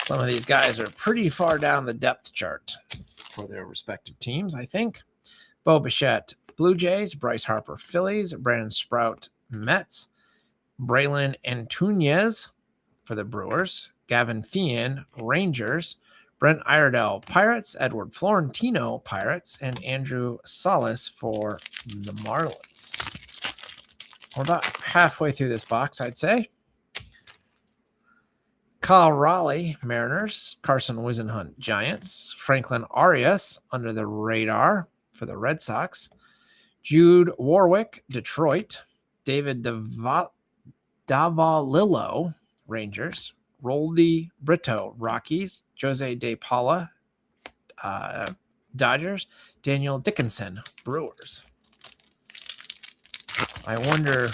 Some of these guys are pretty far down the depth chart for their respective teams, I think. Bo Bichette, Blue Jays. Bryce Harper, Phillies. Brandon Sprout, Mets. Braylon Antunes for the Brewers. Gavin Thean, Rangers. Brent Iredell, Pirates. Edward Florentino, Pirates. And Andrew Salas for the Marlins. We're about halfway through this box, I'd say. Kyle Raleigh, Mariners. Carson Whisenhunt, Giants. Franklin Arias, under the radar for the Red Sox. Jude Warwick, Detroit. David Davalillo, Rangers. Roldy Brito, Rockies. Jose De Paula, Dodgers. Daniel Dickinson, Brewers. I wonder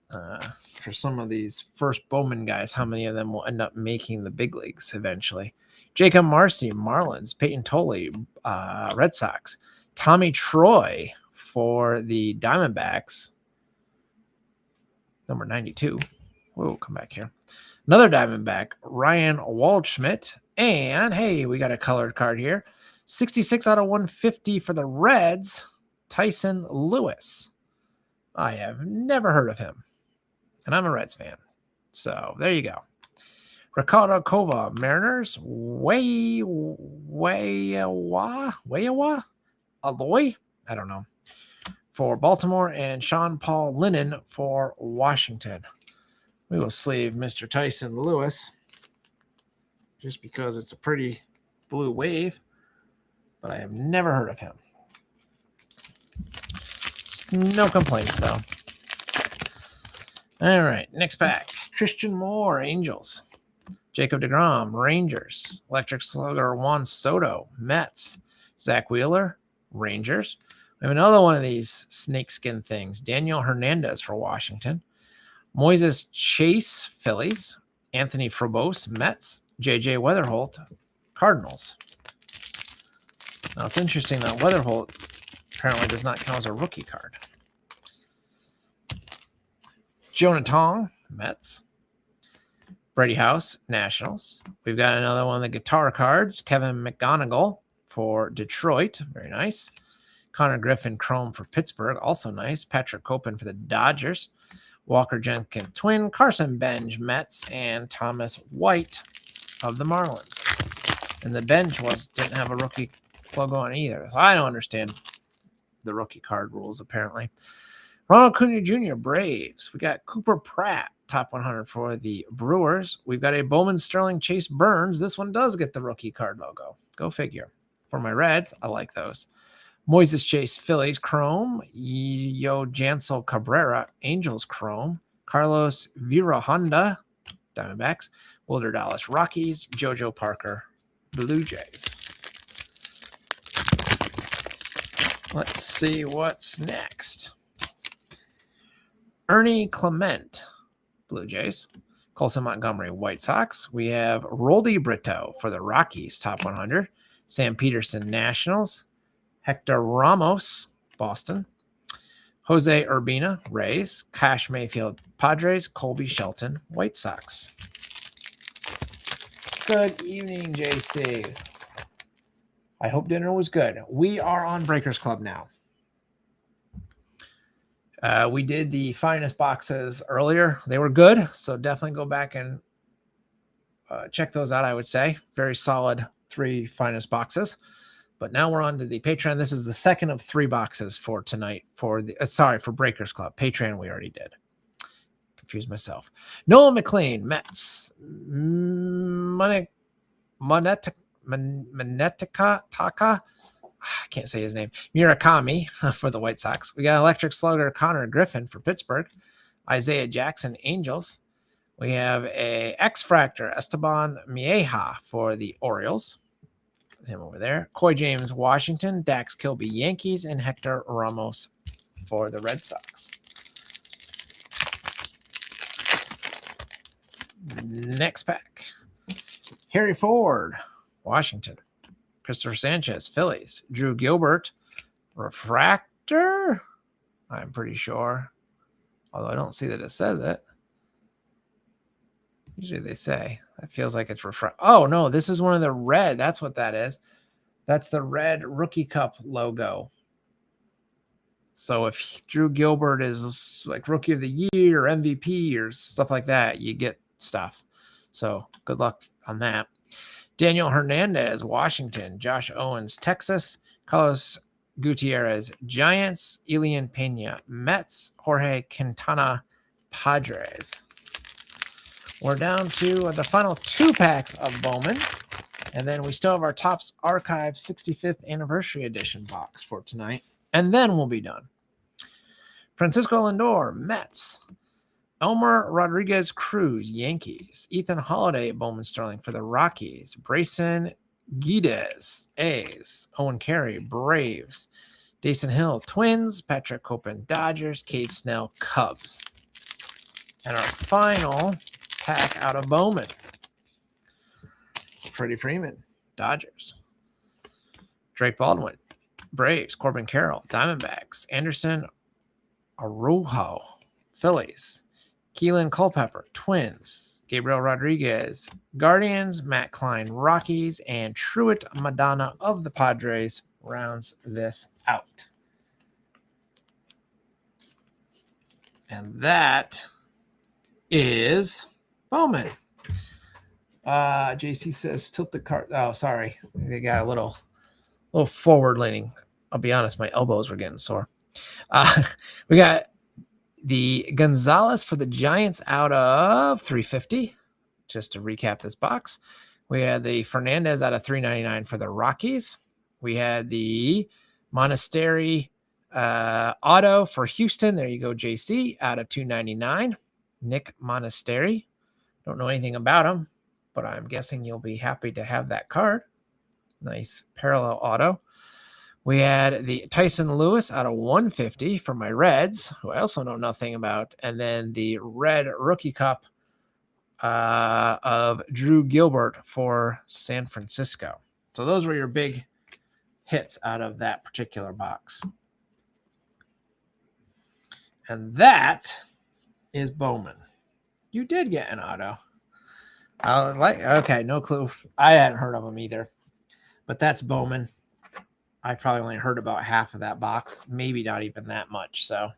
for some of these first Bowman guys, how many of them will end up making the big leagues eventually. Jacob Marcy, Marlins. Peyton Tolley, Red Sox. Tommy Troy for the Diamondbacks. Number 92. Whoa, come back here. Another Diamondback, Ryan Waldschmidt. And, hey, we got a colored card here. 66 out of 150 for the Reds, Tyson Lewis. I have never heard of him, and I'm a Reds fan. So there you go. Ricardo Cova, Mariners. Wayawa? Aloy? I don't know. For Baltimore, and Sean Paul Lennon for Washington. We will sleeve Mr. Tyson Lewis just because it's a pretty blue wave, but I have never heard of him. No complaints, though. All right, next pack. Christian Moore, Angels. Jacob deGrom, Rangers. Electric Slugger, Juan Soto, Mets. Zach Wheeler, Rangers. We have another one of these snakeskin things. Daniel Hernandez for Washington. Moises Chase, Phillies. Anthony Frobose, Mets. J.J. Weatherholt, Cardinals. Now, it's interesting that Weatherholt apparently does not count as a rookie card. Jonah Tong, Mets. Brady House, Nationals. We've got another one of the guitar cards. Kevin McGonigal for Detroit. Very nice. Connor Griffin, Chrome for Pittsburgh. Also nice. Patrick Copen for the Dodgers. Walker Jenkins, Twin. Carson Bench, Mets. And Thomas White of the Marlins. And the bench didn't have a rookie logo on either. So I don't understand the rookie card rules, apparently. Ronald Acuna Jr., Braves. We got Cooper Pratt, top 100 for the Brewers. We've got a Bowman Sterling Chase Burns. This one does get the rookie card logo. Go figure. For my Reds, I like those. Moises Chase, Phillies, Chrome. Yo Jansel Cabrera, Angels, Chrome. Carlos Vera Honda, Diamondbacks. Wilder Dallas, Rockies. JoJo Parker, Blue Jays. Let's see what's next. Ernie Clement, Blue Jays. Colson Montgomery, White Sox. We have Roldy Brito for the Rockies, top 100. Sam Peterson, Nationals. Hector Ramos, Boston. Jose Urbina, Rays. Cash Mayfield, Padres. Colby Shelton, White Sox. Good evening, JC. I hope dinner was good. We are on Breakers Club now. We did the finest boxes earlier. They were good, so definitely go back and check those out, I would say. Very solid 3 finest boxes. But now we're on to the Patreon. This is the second of 3 boxes for tonight for the for Breakers Club. Patreon we already did. Confused myself. Noah McLean, Mets. Manetika Taka. I can't say his name. Murakami for the White Sox. We got Electric Slugger Connor Griffin for Pittsburgh. Isaiah Jackson, Angels. We have a X-Fractor Esteban Mieja for the Orioles. Him over there. Coy James, Washington. Dax Kilby, Yankees. And Hector Ramos for the Red Sox. Next pack. Harry Ford, Washington. Christopher Sanchez, Phillies. Drew Gilbert, Refractor, I'm pretty sure. Although I don't see that it says it. Usually they say. That feels like it's refractor. Oh, no, this is one of the red. That's what that is. That's the red Rookie Cup logo. So if Drew Gilbert is like Rookie of the Year or MVP or stuff like that, you get stuff. So good luck on that. Daniel Hernandez, Washington. Josh Owens, Texas. Carlos Gutierrez, Giants. Elian Pena, Mets. Jorge Quintana, Padres. We're down to the final 2 packs of Bowman. And then we still have our Topps Archive 65th Anniversary Edition box for tonight. And then we'll be done. Francisco Lindor, Mets. Elmer Rodriguez Cruz, Yankees. Ethan Holiday, Bowman Sterling for the Rockies. Brayson Guides, A's. Owen Carey, Braves. Dason Hill, Twins. Patrick Copen, Dodgers. Cade Snell, Cubs. And our final pack out of Bowman. Freddie Freeman, Dodgers. Drake Baldwin, Braves. Corbin Carroll, Diamondbacks. Anderson Araujo, Phillies. Keelan Culpepper, Twins. Gabriel Rodriguez, Guardians. Matt Klein, Rockies. And Truett Madonna of the Padres rounds this out. And that is Bowman. JC says tilt the card. Oh, sorry. They got a little forward leaning. I'll be honest, my elbows were getting sore. We got the Gonzalez for the Giants out of 350. Just to recap this box. We had the Fernandez out of 399 for the Rockies. We had the Monastery auto for Houston. There you go, JC, out of 299. Nick Monastery. Don't know anything about him, but I'm guessing you'll be happy to have that card. Nice parallel auto. We had the Tyson Lewis out of 150 for my Reds, who I also know nothing about. And then the Red Rookie Cup of Drew Gilbert for San Francisco. So those were your big hits out of that particular box. And that is Bowman. You did get an auto. Okay, no clue. I hadn't heard of him either. But that's Bowman. I probably only heard about half of that box, maybe not even that much. So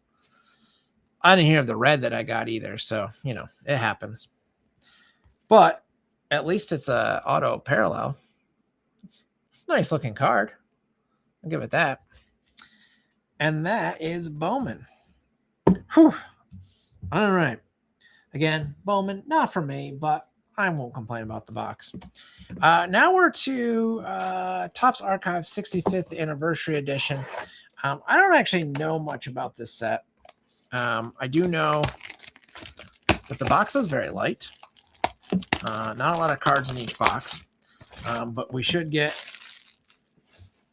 I didn't hear of the red that I got either. So, you know, it happens. But at least it's a auto parallel. It's a nice looking card. I'll give it that. And that is Bowman. Whew. All right. Again, Bowman, not for me, but I won't complain about the box. Now we're to Topps Archive 65th Anniversary Edition. I don't actually know much about this set. I do know that the box is very light. Not a lot of cards in each box, but we should get,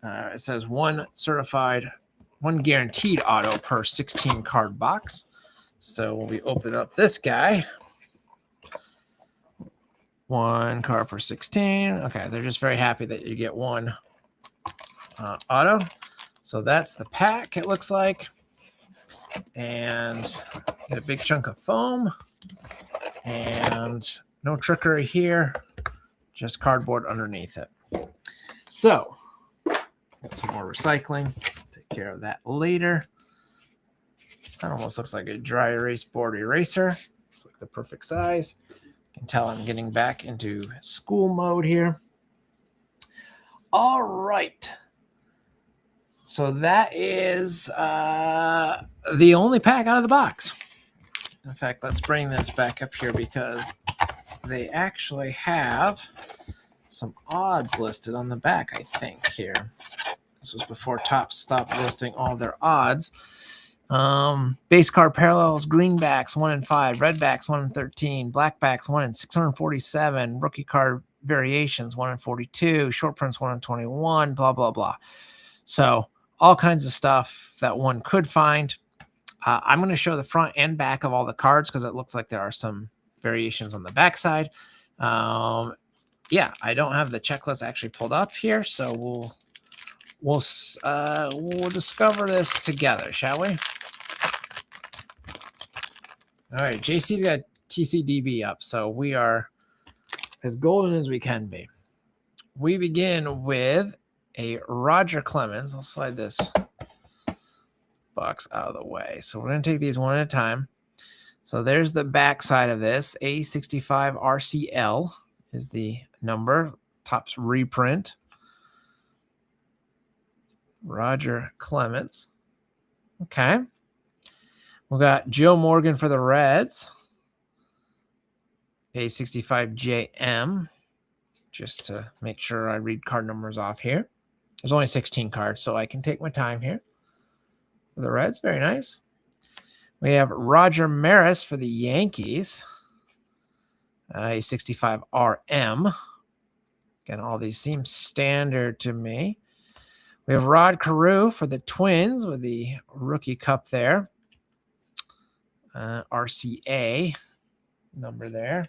it says one guaranteed auto per 16 card box. So when we open up this guy, one card per 16. Okay, they're just very happy that you get one auto. So that's the pack, it looks like. And get a big chunk of foam. And no trickery here, just cardboard underneath it. So, got some more recycling. Take care of that later. That almost looks like a dry erase board eraser. It's like the perfect size. You can tell I'm getting back into school mode here. All right. So that is the only pack out of the box. In fact, let's bring this back up here because they actually have some odds listed on the back, I think, here. This was before Topps stopped listing all their odds. Base card parallels, greenbacks 1 in 5, redbacks 1 in 13, blackbacks 1 in 647, rookie card variations 1 in 42, short prints 1 in 21, blah, blah, blah. So all kinds of stuff that one could find. I'm going to show the front and back of all the cards because it looks like there are some variations on the back side. Yeah, I don't have the checklist actually pulled up here, so we'll discover this together, shall we? All right, JC's got TCDB up, so we are as golden as we can be. We begin with a Roger Clemens. I'll slide this box out of the way. So we're going to take these one at a time. So there's the back side of this. A65 RCL is the number. Topps reprint. Roger Clemens. Okay. We got Joe Morgan for the Reds. A65JM. Just to make sure I read card numbers off here. There's only 16 cards, so I can take my time here. For the Reds, very nice. We have Roger Maris for the Yankees. A65RM. Again, all these seem standard to me. We have Rod Carew for the Twins with the rookie cup there. RCA number there.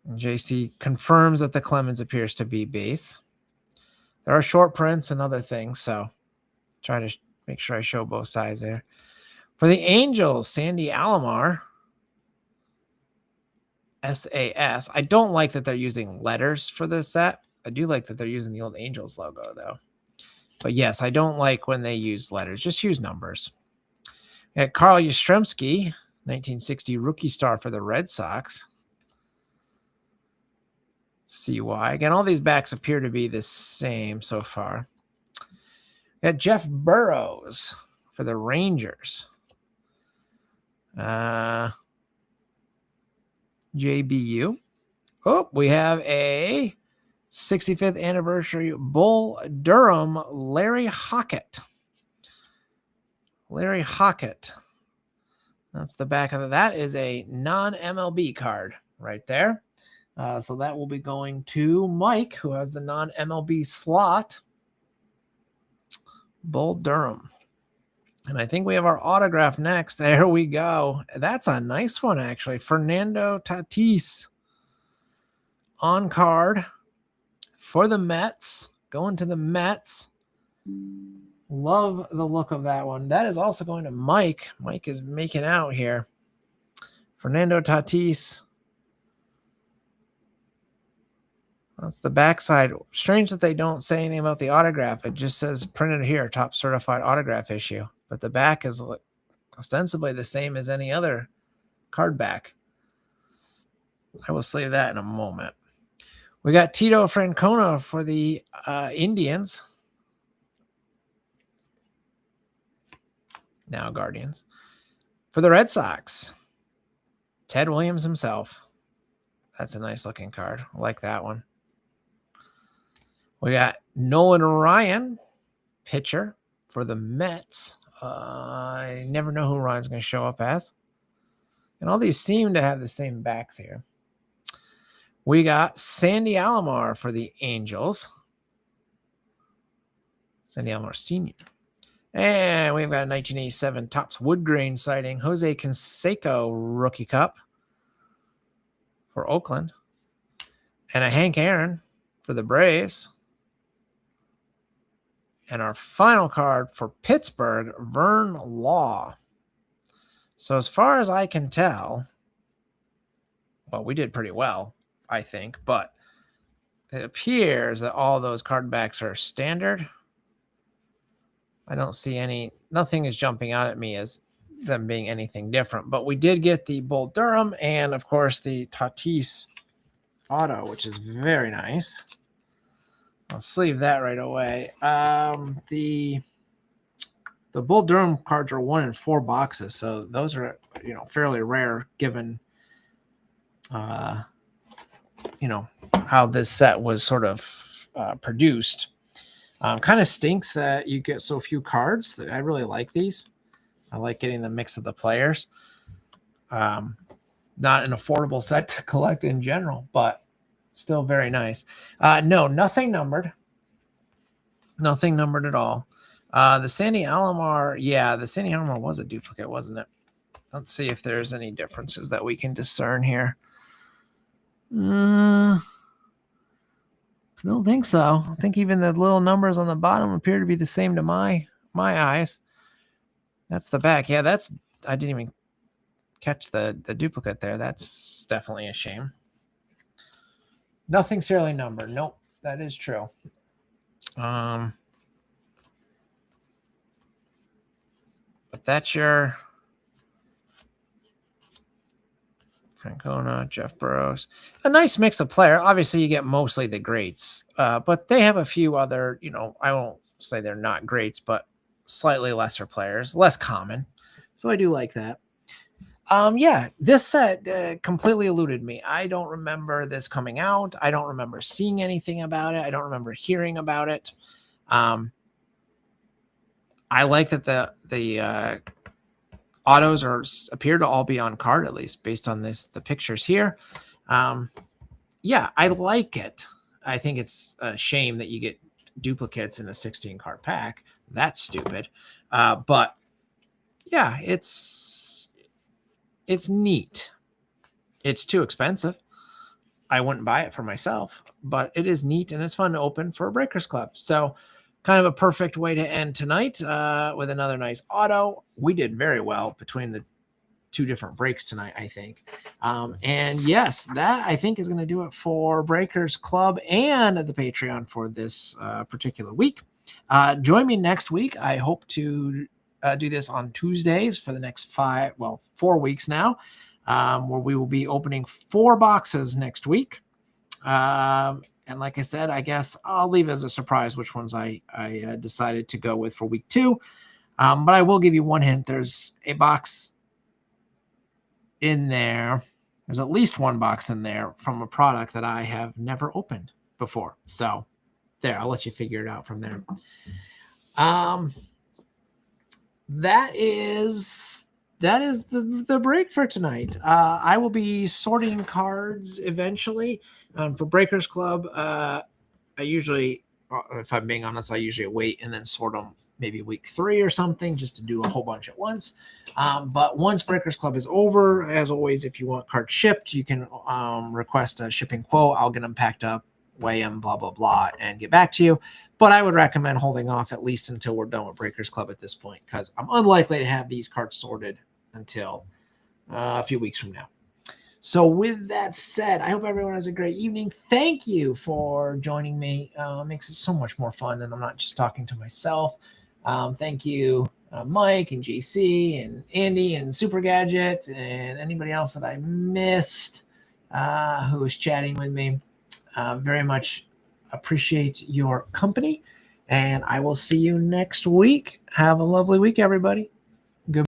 And JC confirms that the Clemens appears to be base. There are short prints and other things, so try to make sure I show both sides there. For the Angels, Sandy Alomar, SAS. I don't like that they're using letters for this set. I do like that they're using the old Angels logo, though. But yes, I don't like when they use letters. Just use numbers. We got Carl Yastrzemski, 1960 rookie star for the Red Sox. See why. Again, all these backs appear to be the same so far. We got Jeff Burrows for the Rangers. JBU. Oh, we have a 65th anniversary Bull Durham Larry Hockett. Larry Hockett. That's the back of it. That is a non-MLB card right there. So that will be going to Mike, who has the non-MLB slot. Bull Durham. And I think we have our autograph next. There we go. That's a nice one, actually. Fernando Tatis on card for the Mets. Going to the Mets. Love the look of that one. That is also going to Mike. Mike is making out here. Fernando Tatis. That's the backside. Strange that they don't say anything about the autograph. It just says printed here, top certified autograph issue. But the back is ostensibly the same as any other card back. I will say that in a moment. We got Tito Francona for the Indians. Now Guardians. For the Red Sox, Ted Williams himself. That's a nice looking card. I like that one. We got Nolan Ryan, pitcher for the Mets. I never know who Ryan's going to show up as. And all these seem to have the same backs here. We got Sandy Alomar for the Angels. Sandy Alomar Sr. And we've got a 1987 Topps Wood Grain sighting. Jose Canseco Rookie Cup for Oakland. And a Hank Aaron for the Braves. And our final card for Pittsburgh, Vern Law. So as far as I can tell, well, we did pretty well, I think. But it appears that all those card backs are standard. I don't see any, nothing is jumping out at me as them being anything different. But we did get the Bull Durham and, of course, the Tatis auto, which is very nice. I'll sleeve that right away. The Bull Durham cards are 1 in 4 boxes, so those are fairly rare given how this set was sort of produced. Kind of stinks that you get so few cards. I really like these. I like getting the mix of the players. Not an affordable set to collect in general, but still very nice. No, nothing numbered. Nothing numbered at all. The Sandy Alomar, the Sandy Alomar was a duplicate, wasn't it? Let's see if there's any differences that we can discern here. I don't think so. I think even the little numbers on the bottom appear to be the same to my eyes. That's the back. Yeah, I didn't even catch the duplicate there. That's definitely a shame. Nothing serially numbered. Nope, that is true. But that's your Francona, Jeff Burrows. A nice mix of player. Obviously, you get mostly the greats, but they have a few other, I won't say they're not greats, but slightly lesser players, less common. So I do like that. This set completely eluded me. I don't remember this coming out. I don't remember seeing anything about it. I don't remember hearing about it. I like that the autos appear to all be on card, at least based on the pictures here. I like it. I think it's a shame that you get duplicates in a 16 card pack. That's stupid. But yeah, it's neat. It's too expensive. I wouldn't buy it for myself, but it is neat and it's fun to open for a Breakers Club. So kind of a perfect way to end tonight with another nice auto. We did very well between the two different breaks tonight, I think. And yes, that I think is going to do it for Breakers Club and the Patreon for this particular week. Join me next week. I hope to do this on Tuesdays for the next 4 weeks now, where we will be opening 4 boxes next week. And like I said, I guess I'll leave as a surprise which ones I decided to go with for week 2. But I will give you one hint. There's a box in there. There's at least one box in there from a product that I have never opened before. So there, I'll let you figure it out from there. That is the break for tonight. I will be sorting cards eventually for Breakers Club. I usually, if I'm being honest, I usually wait and then sort them maybe week 3 or something just to do a whole bunch at once. But once Breakers Club is over, as always, if you want cards shipped, you can request a shipping quote. I'll get them packed up, weigh them, blah, blah, blah, and get back to you. But I would recommend holding off at least until we're done with Breakers Club at this point, because I'm unlikely to have these cards sorted until a few weeks from now. So with that said, I hope everyone has a great evening. Thank you for joining me. It makes it so much more fun, and I'm not just talking to myself. Thank you, Mike and JC and Andy and Super Gadget and anybody else that I missed who was chatting with me. Very much appreciate your company, and I will see you next week. Have a lovely week, everybody.